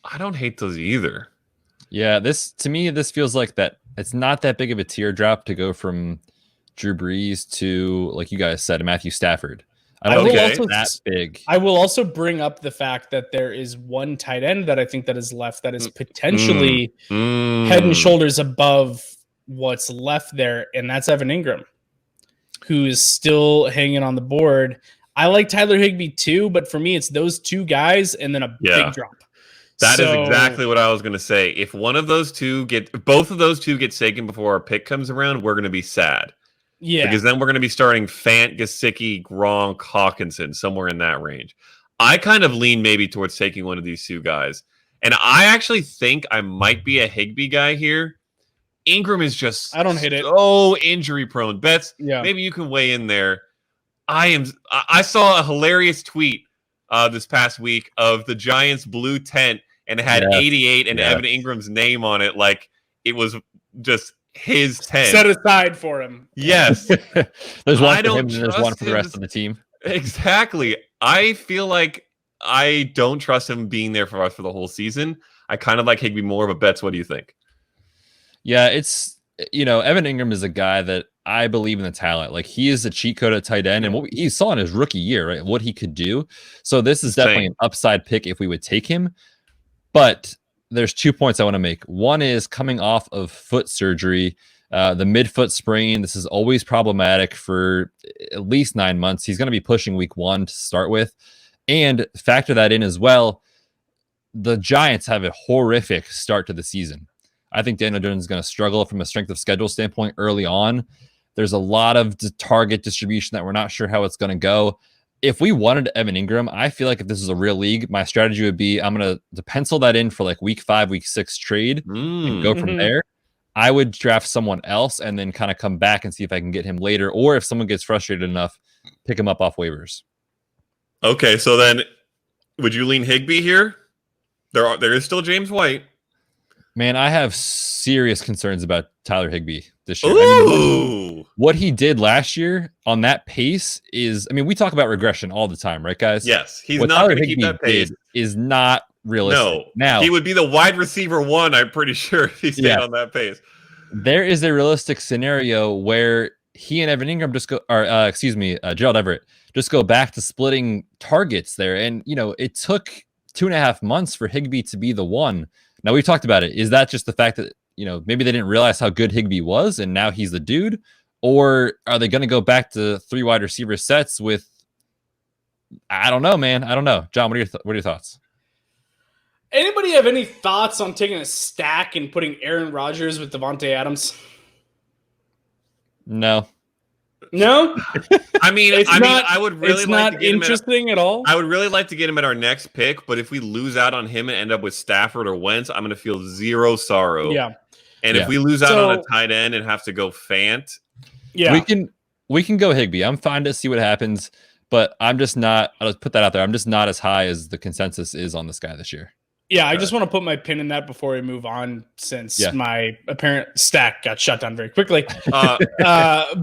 I don't hate those either. Yeah, this feels like that. It's not that big of a teardrop to go from Drew Brees to, like you guys said, Matthew Stafford. I don't think it's that big. I will also bring up the fact that there is one tight end that I think that is left that is potentially head and shoulders above what's left there, and that's Evan Ingram, who is still hanging on the board. I like Tyler Higbee too, but for me, it's those 2 guys and then a big drop. That is exactly what I was going to say. If both of those two get taken before our pick comes around, we're going to be sad. Yeah. Because then we're going to be starting Fant, Gesicki, Gronk, Hawkinson, somewhere in that range. I kind of lean maybe towards taking one of these 2 guys. And I actually think I might be a Higbee guy here. Ingram is just so injury prone. Betz, maybe you can weigh in there. I saw a hilarious tweet this past week of the Giants blue tent, and it had 88 and Evan Ingram's name on it, like it was just his tent set aside for him. Yes. There's one for him and there's one for the rest of the team. Exactly. I feel like I don't trust him being there for us for the whole season. I kind of like Higbee more, but Betz, what do you think? Yeah, it's, Evan Ingram is a guy that I believe in the talent. Like, he is a cheat code at tight end, and what he saw in his rookie year, right? What he could do. So this is definitely an upside pick if we would take him. But there's 2 points I want to make. One is coming off of foot surgery, the midfoot sprain. This is always problematic for at least 9 months. He's going to be pushing week 1 to start with. And factor that in as well, the Giants have a horrific start to the season. I think Daniel Jones is going to struggle from a strength of schedule standpoint early on. There's a lot of target distribution that we're not sure how it's going to go. If we wanted Evan Ingram, I feel like if this is a real league, my strategy would be I'm going to pencil that in for like week 5, week 6 trade and go from there. I would draft someone else and then kind of come back and see if I can get him later. Or if someone gets frustrated enough, pick him up off waivers. Okay, so then would you lean Higbee here? There is still James White. Man, I have serious concerns about Tyler Higbee this year. Ooh. What he did last year on that pace is, we talk about regression all the time, right, guys? Yes, he's what not Tyler going to keep Higbee that pace. Is not realistic. No, now he would be the wide receiver 1, I'm pretty sure, if he stayed on that pace. There is a realistic scenario where he and Evan Ingram Gerald Everett just go back to splitting targets there. And, it took 2.5 months for Higbee to be the one. Now, we've talked about it. Is that just the fact that, maybe they didn't realize how good Higbee was and now he's the dude? Or are they going to go back to 3 wide receiver sets with, I don't know, man. I don't know. John, what are your thoughts? Anybody have any thoughts on taking a stack and putting Aaron Rodgers with Devontae Adams? No. I would really it's like not to get interesting at all. I would really like to get him at our next pick, but if we lose out on him and end up with Stafford or Wentz, I'm going to feel zero sorrow. Yeah. And if we lose out on a tight end and have to go Fant, we can go Higbee. I'm fine to see what happens, but I'm just not. I'll put that out there. I'm just not as high as the consensus is on this guy this year. Yeah, I just want to put my pin in that before we move on, since my apparent stack got shut down very quickly.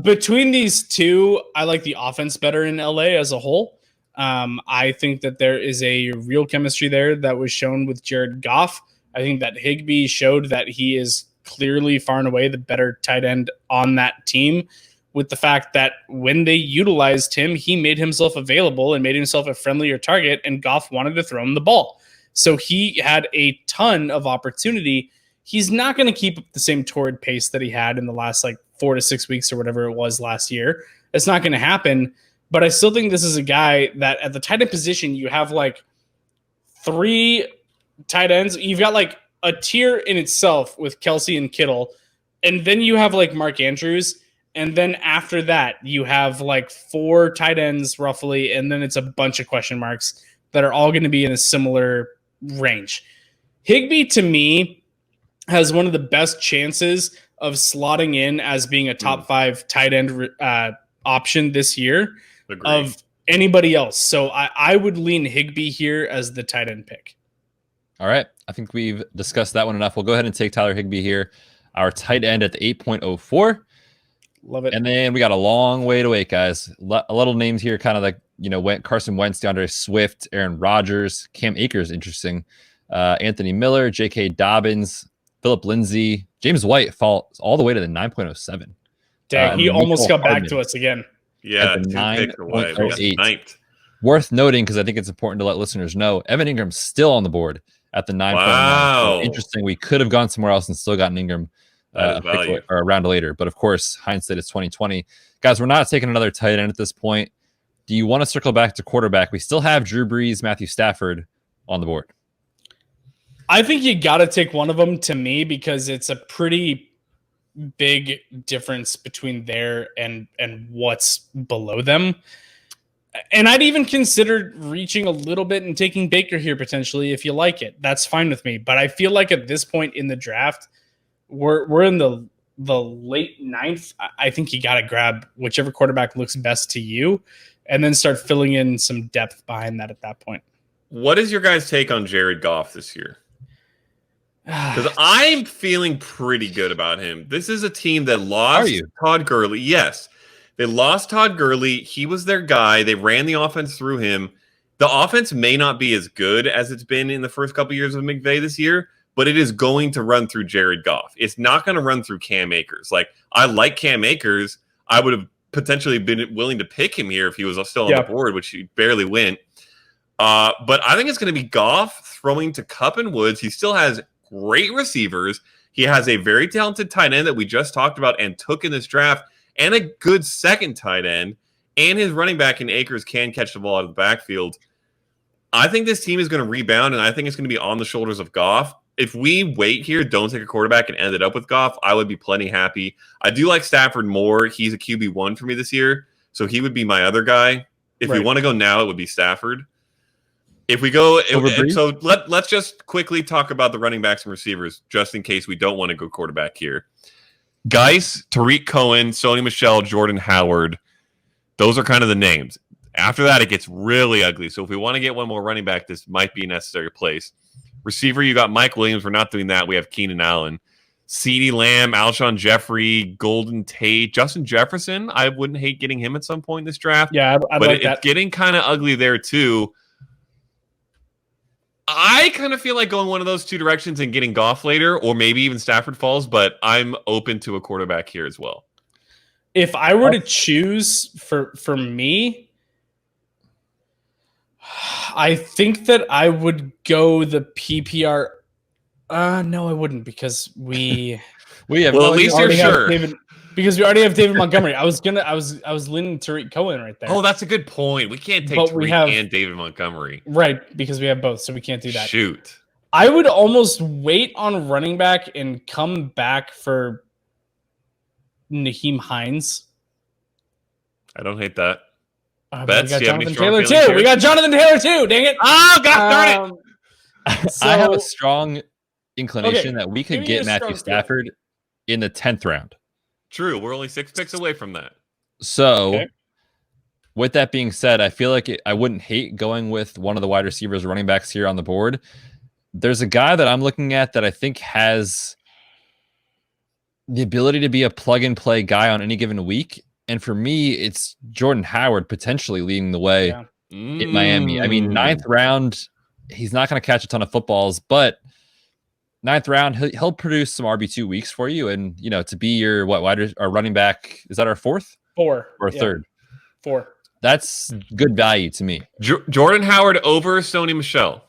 Between these two, I like the offense better in LA as a whole. I think that there is a real chemistry there that was shown with Jared Goff. I think that Higbee showed that he is clearly far and away the better tight end on that team, with the fact that when they utilized him, he made himself available and made himself a friendlier target, and Goff wanted to throw him the ball. So he had a ton of opportunity. He's not going to keep up the same torrid pace that he had in the last 4 to 6 weeks or whatever it was last year. It's not going to happen. But I still think this is a guy that at the tight end position, you have 3 tight ends. You've got a tier in itself with Kelsey and Kittle. And then you have Mark Andrews. And then after that, you have 4 tight ends roughly. And then it's a bunch of question marks that are all going to be in a similar range. Higbee, to me, has one of the best chances of slotting in as being a top 5 tight end option this year of anybody else. So I would lean Higbee here as the tight end pick. All right. I think we've discussed that one enough. We'll go ahead and take Tyler Higbee here, our tight end at the 8.04. Love it. And then we got a long way to wait, guys. A little names here, kind of Carson Wentz, DeAndre Swift, Aaron Rodgers, Cam Akers, interesting. Anthony Miller, J.K. Dobbins, Phillip Lindsay, James White falls all the way to the 9.07. Dang, he almost got back to us again. Yeah, 2 picks away. We got ninth. Worth noting, because I think it's important to let listeners know, Evan Ingram's still on the board at the 9.9. Wow. So interesting. We could have gone somewhere else and still gotten Ingram or a round later. But of course, hindsight is 2020. Guys, we're not taking another tight end at this point. Do you want to circle back to quarterback? We still have Drew Brees, Matthew Stafford on the board. I think you got to take one of them, to me, because it's a pretty big difference between there and what's below them. And I'd even consider reaching a little bit and taking Baker here potentially if you like it. That's fine with me. But I feel like at this point in the draft, we're in the late 9th. I think you got to grab whichever quarterback looks best to you, and then start filling in some depth behind that at that point. What is your guys' take on Jared Goff this year? Because I'm feeling pretty good about him. This is a team that lost Todd Gurley. Yes, they lost Todd Gurley. He was their guy. They ran the offense through him. The offense may not be as good as it's been in the first couple years of McVay this year, but it is going to run through Jared Goff. It's not going to run through Cam Akers. I like Cam Akers. I would have potentially been willing to pick him here if he was still on the board, which he barely went. But I think it's going to be Goff throwing to Kupp and Woods. He still has great receivers. He has a very talented tight end that we just talked about and took in this draft, and a good second tight end, and his running back in Akers can catch the ball out of the backfield. I think this team is going to rebound, and I think it's going to be on the shoulders of Goff. if we wait here, don't take a quarterback and end it up with Goff, I would be plenty happy. I do like Stafford more. He's a QB1 for me this year, so he would be my other guy. If we want to go now, it would be Stafford. If we go, so let's just quickly talk about the running backs and receivers, just in case we don't want to go quarterback here. Geis, Tariq Cohen, Sony Michel, Jordan Howard. Those are kind of the names. After that, it gets really ugly. So if we want to get one more running back, this might be a necessary place. Receiver, you got Mike Williams. We're not doing that. We have Keenan Allen. CeeDee Lamb, Alshon Jeffrey, Golden Tate, Justin Jefferson. I wouldn't hate getting him at some point in this draft. Yeah, I'd but like it's that. getting kind of ugly there too. I kind of feel like going one of those two directions and getting Goff later, or maybe even Stafford falls, but I'm open to a quarterback here as well. If I were to choose for me, I think that I would go the PPR. No, I wouldn't, because we have. Well, at least you're sure. Because we already have David Montgomery. I was leaning Tariq Cohen right there. Oh, that's a good point. We can't take Tariq and David Montgomery. Right, because we have both, so we can't do that. Shoot. I would almost wait on running back and come back for Naheem Hines. I don't hate that. Betz, we got Jonathan Taylor too. We got Jonathan Taylor too. Dang it! Oh, God darn it! So, I have a strong inclination that we could get Matthew Stafford in the 10th round. True. We're only 6 picks away from that. So, with that being said, I feel like I wouldn't hate going with one of the wide receivers, running backs here on the board. There's a guy that I'm looking at that I think has the ability to be a plug-and-play guy on any given week. And for me, it's Jordan Howard potentially leading the way in Miami. I mean, 9th round, he's not going to catch a ton of footballs, but 9th round, he'll produce some RB2 weeks for you. And, you know, to be your running back, is that our 4th? 4. Or 3rd? 4. That's good value to me. Jordan Howard over Sony Michel.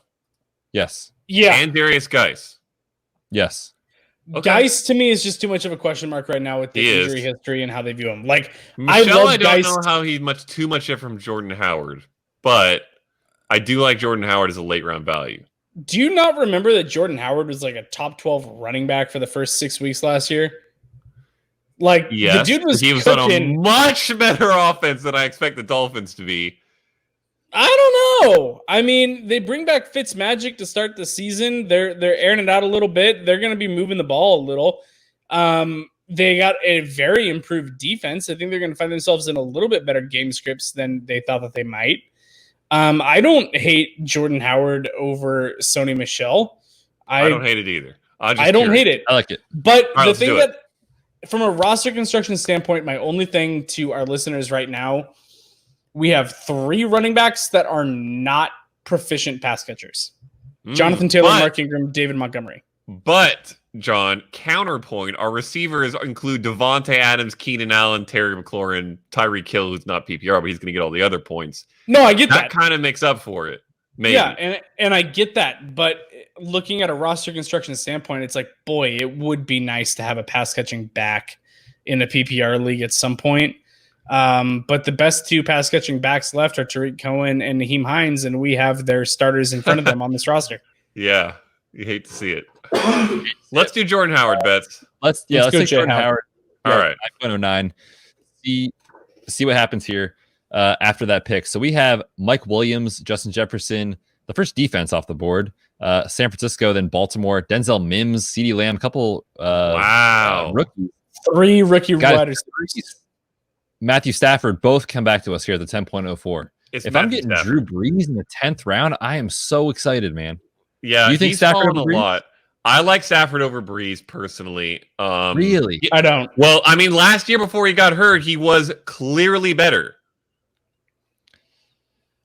Yes. Yeah. And Darius Geis. Yes. Okay. Geis to me is just too much of a question mark right now with the injury history and how they view him. Like, Michel, I don't know how he's too much different from Jordan Howard, but I do like Jordan Howard as a late round value. Do you not remember that Jordan Howard was like a top 12 running back for the first 6 weeks last year? Like, yes, the dude was on a much better offense than I expect the Dolphins to be. I don't know. I mean, they bring back Fitzmagic to start the season. They're airing it out a little bit. They're going to be moving the ball a little. They got a very improved defense. I think they're going to find themselves in a little bit better game scripts than they thought that they might. I don't hate Jordan Howard over Sony Michel. I don't hate it either. I don't hate it. I like it. But the thing that, from a roster construction standpoint, my only thing to our listeners right now, we have 3 running backs that are not proficient pass catchers. Jonathan Taylor, Mark Ingram, David Montgomery. But, John, counterpoint, our receivers include Devontae Adams, Keenan Allen, Terry McLaurin, Tyreek Hill, who's not PPR, but he's going to get all the other points. No, I get that. That kind of makes up for it. Maybe. Yeah, and I get that. But looking at a roster construction standpoint, it's like, boy, it would be nice to have a pass catching back in a PPR league at some point. But the best 2 pass catching backs left are Tariq Cohen and Naheem Hines, and we have their starters in front of them on this roster. Yeah, you hate to see it. Let's do Jordan Howard, Betz. Let's take Jordan Howard. All right. 5.09. See what happens here after that pick. So we have Mike Williams, Justin Jefferson, the first defense off the board. San Francisco, then Baltimore, Denzel Mims, CeeDee Lamb, a couple rookies. 3 rookie wide receivers. Matthew Stafford both come back to us here at the 10.04. If I'm getting Drew Brees in the 10th round, I am so excited, man. Yeah, you think he's Stafford fallen a lot. I like Stafford over Brees personally. Really? I don't. Well, I mean, last year before he got hurt, he was clearly better.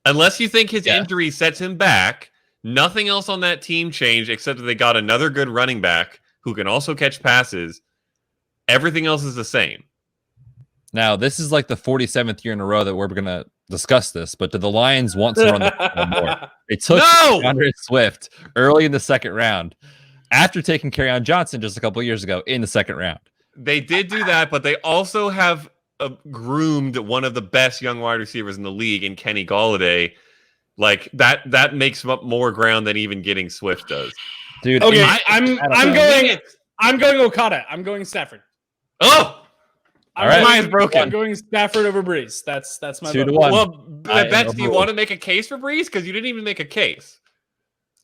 Unless you think his injury sets him back, nothing else on that team changed except that they got another good running back who can also catch passes. Everything else is the same. Now, this is like the 47th year in a row that we're going to discuss this, but do the Lions want to run the football more? They took DeAndre Swift early in the 2nd round after taking Kerryon Johnson just a couple of years ago in the 2nd round. They did do that, but they also have groomed one of the best young wide receivers in the league in Kenny Golladay. Like that makes up more ground than even getting Swift does. Dude, Okay, I I'm going Okada. I'm going Stafford. Oh, All right. Mine's broken. I'm going Stafford over Breeze. That's my 2 to vote. 1. Well, I am Betz, do you overruled. want to make a case for Breeze? Because you didn't even make a case.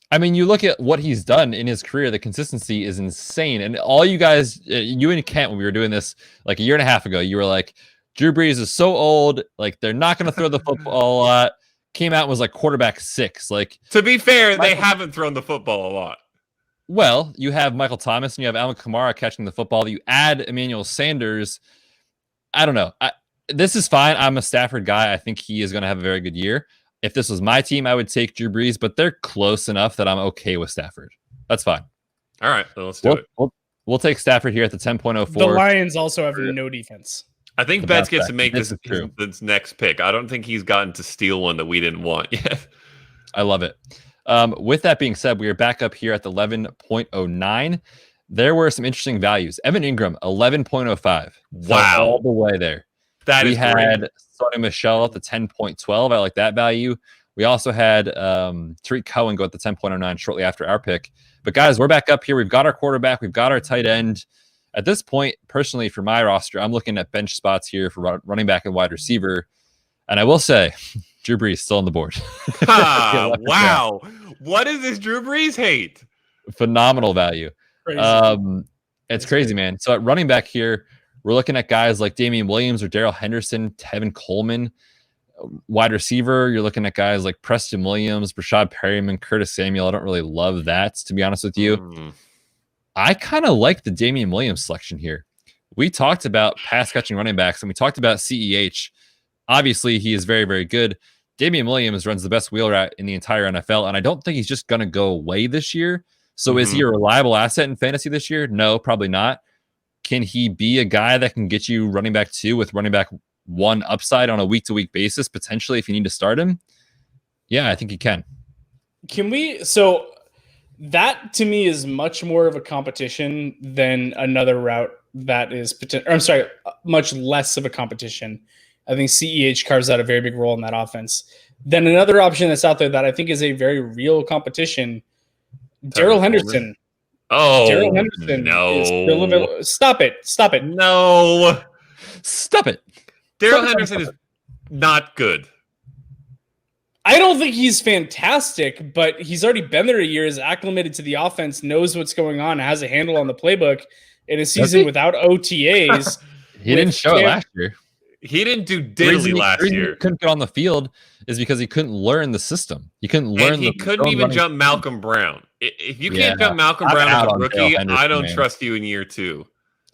I mean, you look at what he's done in his career, the consistency is insane. And all you guys, you and Kent, when we were doing this like a year and a half ago, you were like, Drew Brees is so old, like they're not going to throw the football a lot. Came out and was like quarterback 6. Like, To be fair, they haven't thrown the football a lot. well, you have Michael Thomas and you have Alvin Kamara catching the football. You add Emmanuel Sanders. I don't know. This is fine. I'm a Stafford guy. I think he is going to have a very good year. If this was my team, I would take Drew Brees, but they're close enough that I'm okay with Stafford. That's fine. All right, then let's do it. We'll take Stafford here at the 10.04. The Lions also have no defense. I think The Betz bounce gets back. to make This this, is true. this next pick. I don't think he's gotten to steal one that we didn't want yet. I love it. With that being said, we are back up here at the 11.09. There were some interesting values. Evan Ingram, 11.05. Wow. All the way there. We had Sonny Michel at the 10.12. I like that value. We also had Tariq Cohen go at the 10.09 shortly after our pick. But guys, we're back up here. We've got our quarterback. We've got our tight end. At this point, personally, for my roster, I'm looking at bench spots here for running back and wide receiver. And I will say, Drew Brees still on the board. Wow. What is this Drew Brees hate? Phenomenal value. Crazy. It's crazy, man. So at running back here, we're looking at guys like Damian Williams or Darrell Henderson, Tevin Coleman. Wide receiver, you're looking at guys like Preston Williams, Rashad Perryman, Curtis Samuel. I don't really love that, to be honest with you. I kind of like the Damian Williams selection here. We talked about pass catching running backs and we talked about CEH. Obviously, he is very, very good. Damian Williams runs the best wheel route in the entire NFL, and I don't think he's just going to go away this year. So is he a reliable asset in fantasy this year? No, probably not. Can he be a guy that can get you running back 2 with running back 1 upside on a week-to-week basis, potentially, if you need to start him? Yeah, I think he can. Can we? So that to me is much more of a competition than another route that is potential. I'm sorry, much less of a competition. I think CEH carves out a very big role in that offense. Then another option that's out there that I think is a very real competition, Darrell Henderson. Oh, Darrell Henderson. no. Is still available. Stop it. No. Stop it. Darrell Henderson is not good. I don't think he's fantastic, but he's already been there a year, is acclimated to the offense, knows what's going on, has a handle on the playbook. In a season without OTAs. He didn't show it last year. He didn't do diddly last year. He couldn't get on the field is because he couldn't learn the system. He couldn't learn. And he couldn't even jump Malcolm Brown. If you can't jump Malcolm Brown as a rookie, I don't trust you in year 2.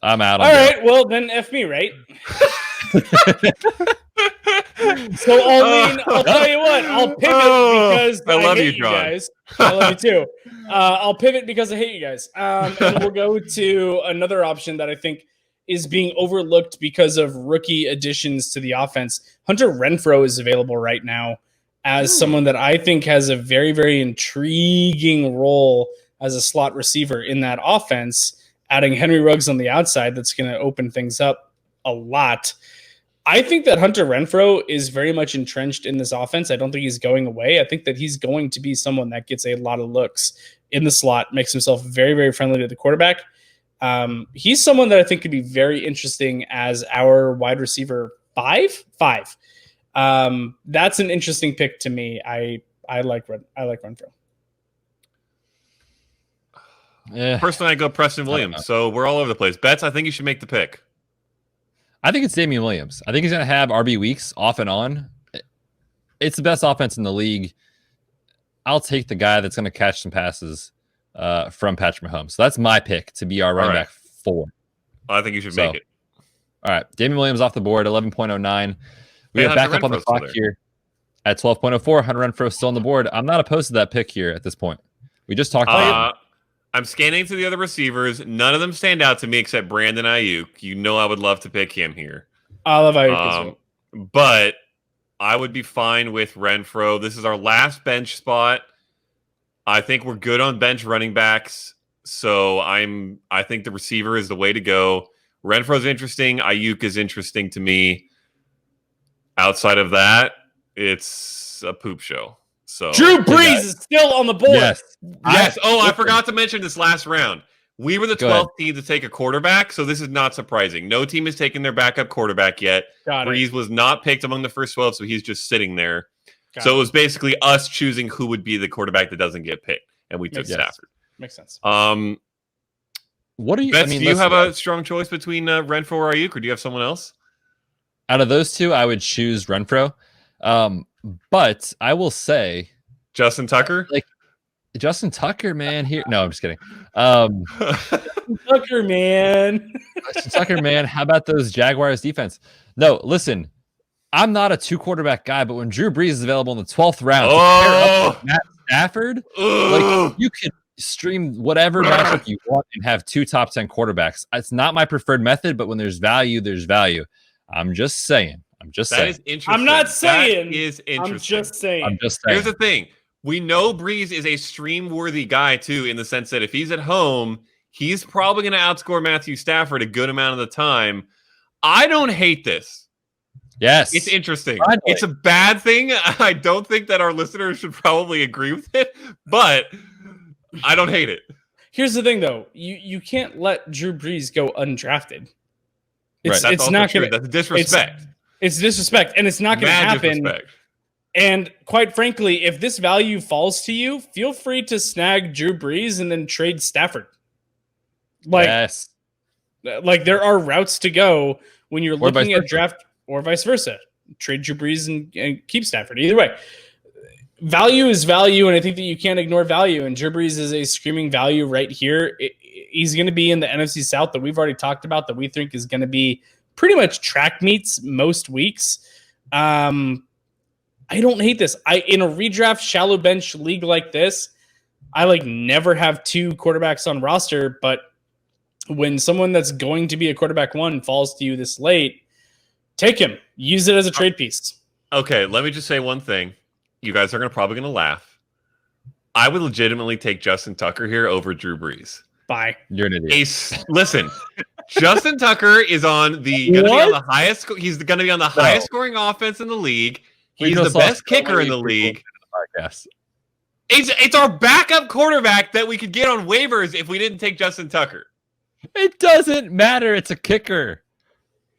I'm out. All right, well then, F me, right? So I'll tell you what, I'll pivot because I love you guys. I love you too. I'll pivot because I hate you guys. And we'll go to another option that I think is being overlooked because of rookie additions to the offense. Hunter Renfrow is available right now as someone that I think has a very, very intriguing role as a slot receiver in that offense, adding Henry Ruggs on the outside. That's going to open things up a lot. I think that Hunter Renfrow is very much entrenched in this offense. I don't think he's going away. I think that he's going to be someone that gets a lot of looks in the slot, makes himself very, very friendly to the quarterback. He's someone that I think could be very interesting as our wide receiver five. That's an interesting pick to me. I like Renfrow. Yeah. Personally, I go Preston Williams. So we're all over the place. Betz, I think you should make the pick. I think it's Damian Williams. I think he's going to have RB weeks off and on. It's the best offense in the league. I'll take the guy that's going to catch some passes from Patrick Mahomes. So that's my pick to be our running back 4. I think you should make it. All right. Damian Williams off the board, 11.09. We are back up on the clock here at 12.04. Hunter Renfrow still on the board. I'm not opposed to that pick here at this point. We just talked about it. I'm scanning through the other receivers. None of them stand out to me except Brandon Ayuk. You know I would love to pick him here. I love Ayuk as well. But I would be fine with Renfrow. This is our last bench spot. I think we're good on bench running backs. So I think the receiver is the way to go. Renfrow's interesting. Ayuk is interesting to me. Outside of that, it's a poop show. So Drew Brees is still on the board. Yes. Yes. I forgot to mention this last round. We were the 12th team to take a quarterback, so this is not surprising. No team has taken their backup quarterback yet. Brees was not picked among the first 12, so he's just sitting there. It was basically us choosing who would be the quarterback that doesn't get picked, and we took Stafford. Makes sense. What do you? Betz, do you have a strong choice between Renfro or Ayuk, or do you have someone else? Out of those two, I would choose Renfro. But I will say Justin Tucker. Justin Tucker, man. No, I'm just kidding. Tucker, man. Justin Tucker, man. How about those Jaguars defense? No, listen. I'm not a 2-quarterback guy, but when Drew Brees is available in the 12th round to pair up with Matt Stafford, you can stream whatever matchup you want and have 2 top 10 quarterbacks. It's not my preferred method, but when there's value, there's value. I'm just saying. That is interesting. I'm not saying. That is interesting. I'm just saying. Here's the thing. We know Brees is a stream-worthy guy, too, in the sense that if he's at home, he's probably going to outscore Matthew Stafford a good amount of the time. I don't hate this. Yes. It's interesting. Finally. It's a bad thing. I don't think that our listeners should probably agree with it, but I don't hate it. Here's the thing, though. You can't let Drew Brees go undrafted. It's not going to. That's disrespect. It's disrespect, and it's not going to happen. Disrespect. And quite frankly, if this value falls to you, feel free to snag Drew Brees and then trade Stafford. Like there are routes to go when you're looking at draft, or vice versa. Trade Drew Brees and keep Stafford. Either way, value is value, and I think that you can't ignore value. And Drew Brees is a screaming value right here. He's going to be in the NFC South that we've already talked about, that we think is going to be pretty much track meets most weeks. I don't hate this. In a redraft shallow bench league like this, I never have 2 quarterbacks on roster, but when someone that's going to be a quarterback 1 falls to you this late, take him. Use it as a trade piece. Okay, let me just say one thing. You guys are probably going to laugh. I would legitimately take Justin Tucker here over Drew Brees. Bye. You're an idiot. Listen, Justin Tucker is going to be on the highest. He's going to be on the highest scoring offense in the league. He's the best kicker in the league. It's our backup quarterback that we could get on waivers if we didn't take Justin Tucker. It doesn't matter. It's a kicker.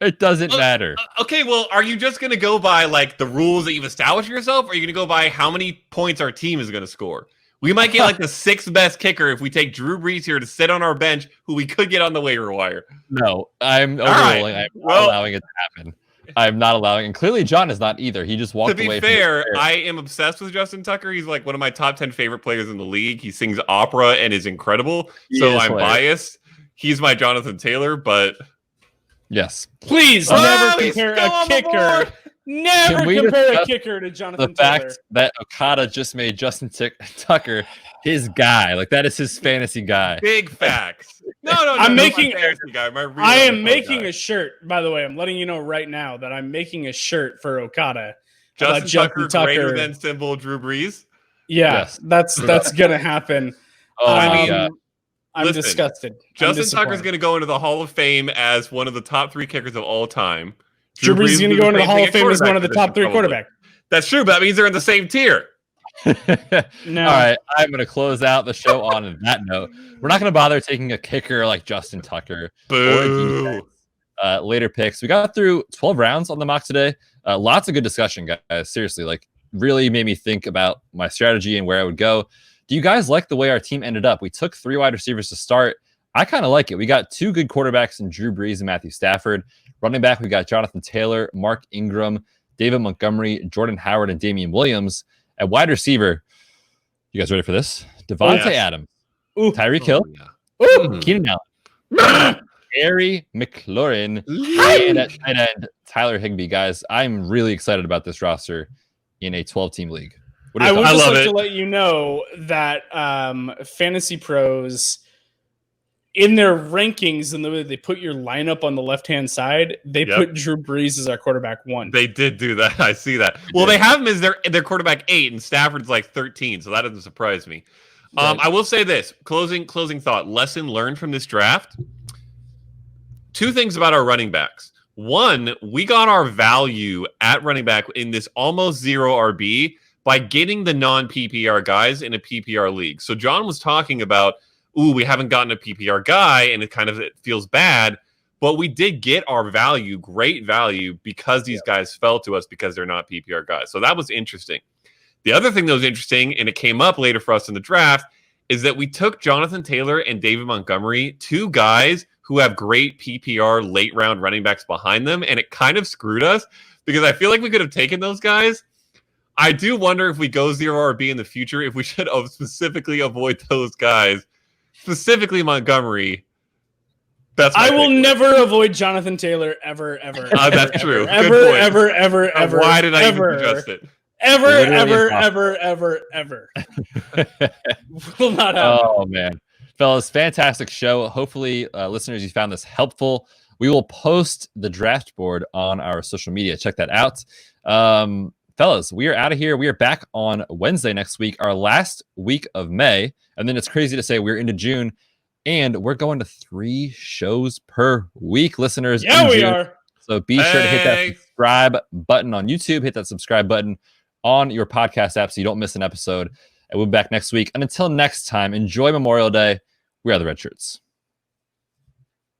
It doesn't matter. Okay, well, are you just going to go by the rules that you've established yourself, or are you going to go by how many points our team is going to score? We might get the 6th best kicker if we take Drew Brees here to sit on our bench, who we could get on the waiver wire. No, I'm overruling. Right. I'm not allowing it to happen. I'm not allowing, and clearly John is not either. He just walked away. To be fair, I am obsessed with Justin Tucker. He's one of my top 10 favorite players in the league. He sings opera and is incredible. I'm biased. He's my Jonathan Taylor, but yes, please never compare a kicker. Never compare a kicker to Jonathan Taylor. The fact that Okada just made Justin Tucker his guy, that is his fantasy guy. Big facts. No. I am making a shirt. By the way, I'm letting you know right now that I'm making a shirt for Okada. Justin Tucker greater than symbol Drew Brees. Yeah, yes. that's gonna happen. I'm disgusted. Justin Tucker's going to go into the Hall of Fame as one of the top 3 kickers of all time. Drew Brees is going to go into the Hall of Fame as one of the top 3 quarterbacks. That's true, but that means they're in the same tier. No. All right, I'm going to close out the show on that note. We're not going to bother taking a kicker like Justin Tucker. Boo. Or later picks. We got through 12 rounds on the mock today. Lots of good discussion, guys. Seriously, really made me think about my strategy and where I would go. Do you guys like the way our team ended up? We took 3 wide receivers to start. I kind of like it. We got 2 good quarterbacks in Drew Brees and Matthew Stafford. Running back, we got Jonathan Taylor, Mark Ingram, David Montgomery, Jordan Howard, and Damian Williams. At wide receiver, you guys ready for this? Devontae Adams, Tyreek Hill, Keenan Allen, Harry McLaurin, and at tight end, Tyler Higbee. Guys, I'm really excited about this roster in a 12-team league. I would just like to let you know that Fantasy Pros, in their rankings and the way they put your lineup on the left-hand side, they put Drew Brees as our quarterback 1. They did do that. I see that. Well, they have him as their quarterback 8, and Stafford's 13, so that doesn't surprise me. Right. I will say this, closing thought, lesson learned from this draft. 2 things about our running backs. 1, we got our value at running back in this almost 0 RB by getting the non-PPR guys in a PPR league. So John was talking about, we haven't gotten a PPR guy, and it feels bad. But we did get our value, great value, because these guys fell to us because they're not PPR guys. So that was interesting. The other thing that was interesting, and it came up later for us in the draft, is that we took Jonathan Taylor and David Montgomery, two guys who have great PPR late round running backs behind them, and it kind of screwed us because I feel like we could have taken those guys. I do wonder if we go 0 RB in the future, if we should specifically avoid those guys, specifically Montgomery. I will never avoid Jonathan Taylor ever. That's true. Ever. Why did I even adjust it? Ever. Will not happen. Oh man, fellas, fantastic show. Hopefully, listeners, you found this helpful. We will post the draft board on our social media. Check that out. Fellas, we are out of here. We are back on Wednesday next week, our last week of May. And then it's crazy to say we're into June, and we're going to 3 shows per week, listeners. Yeah, we are. So be sure to hit that subscribe button on YouTube. Hit that subscribe button on your podcast app so you don't miss an episode. And we'll be back next week. And until next time, enjoy Memorial Day. We are the Red Shirts.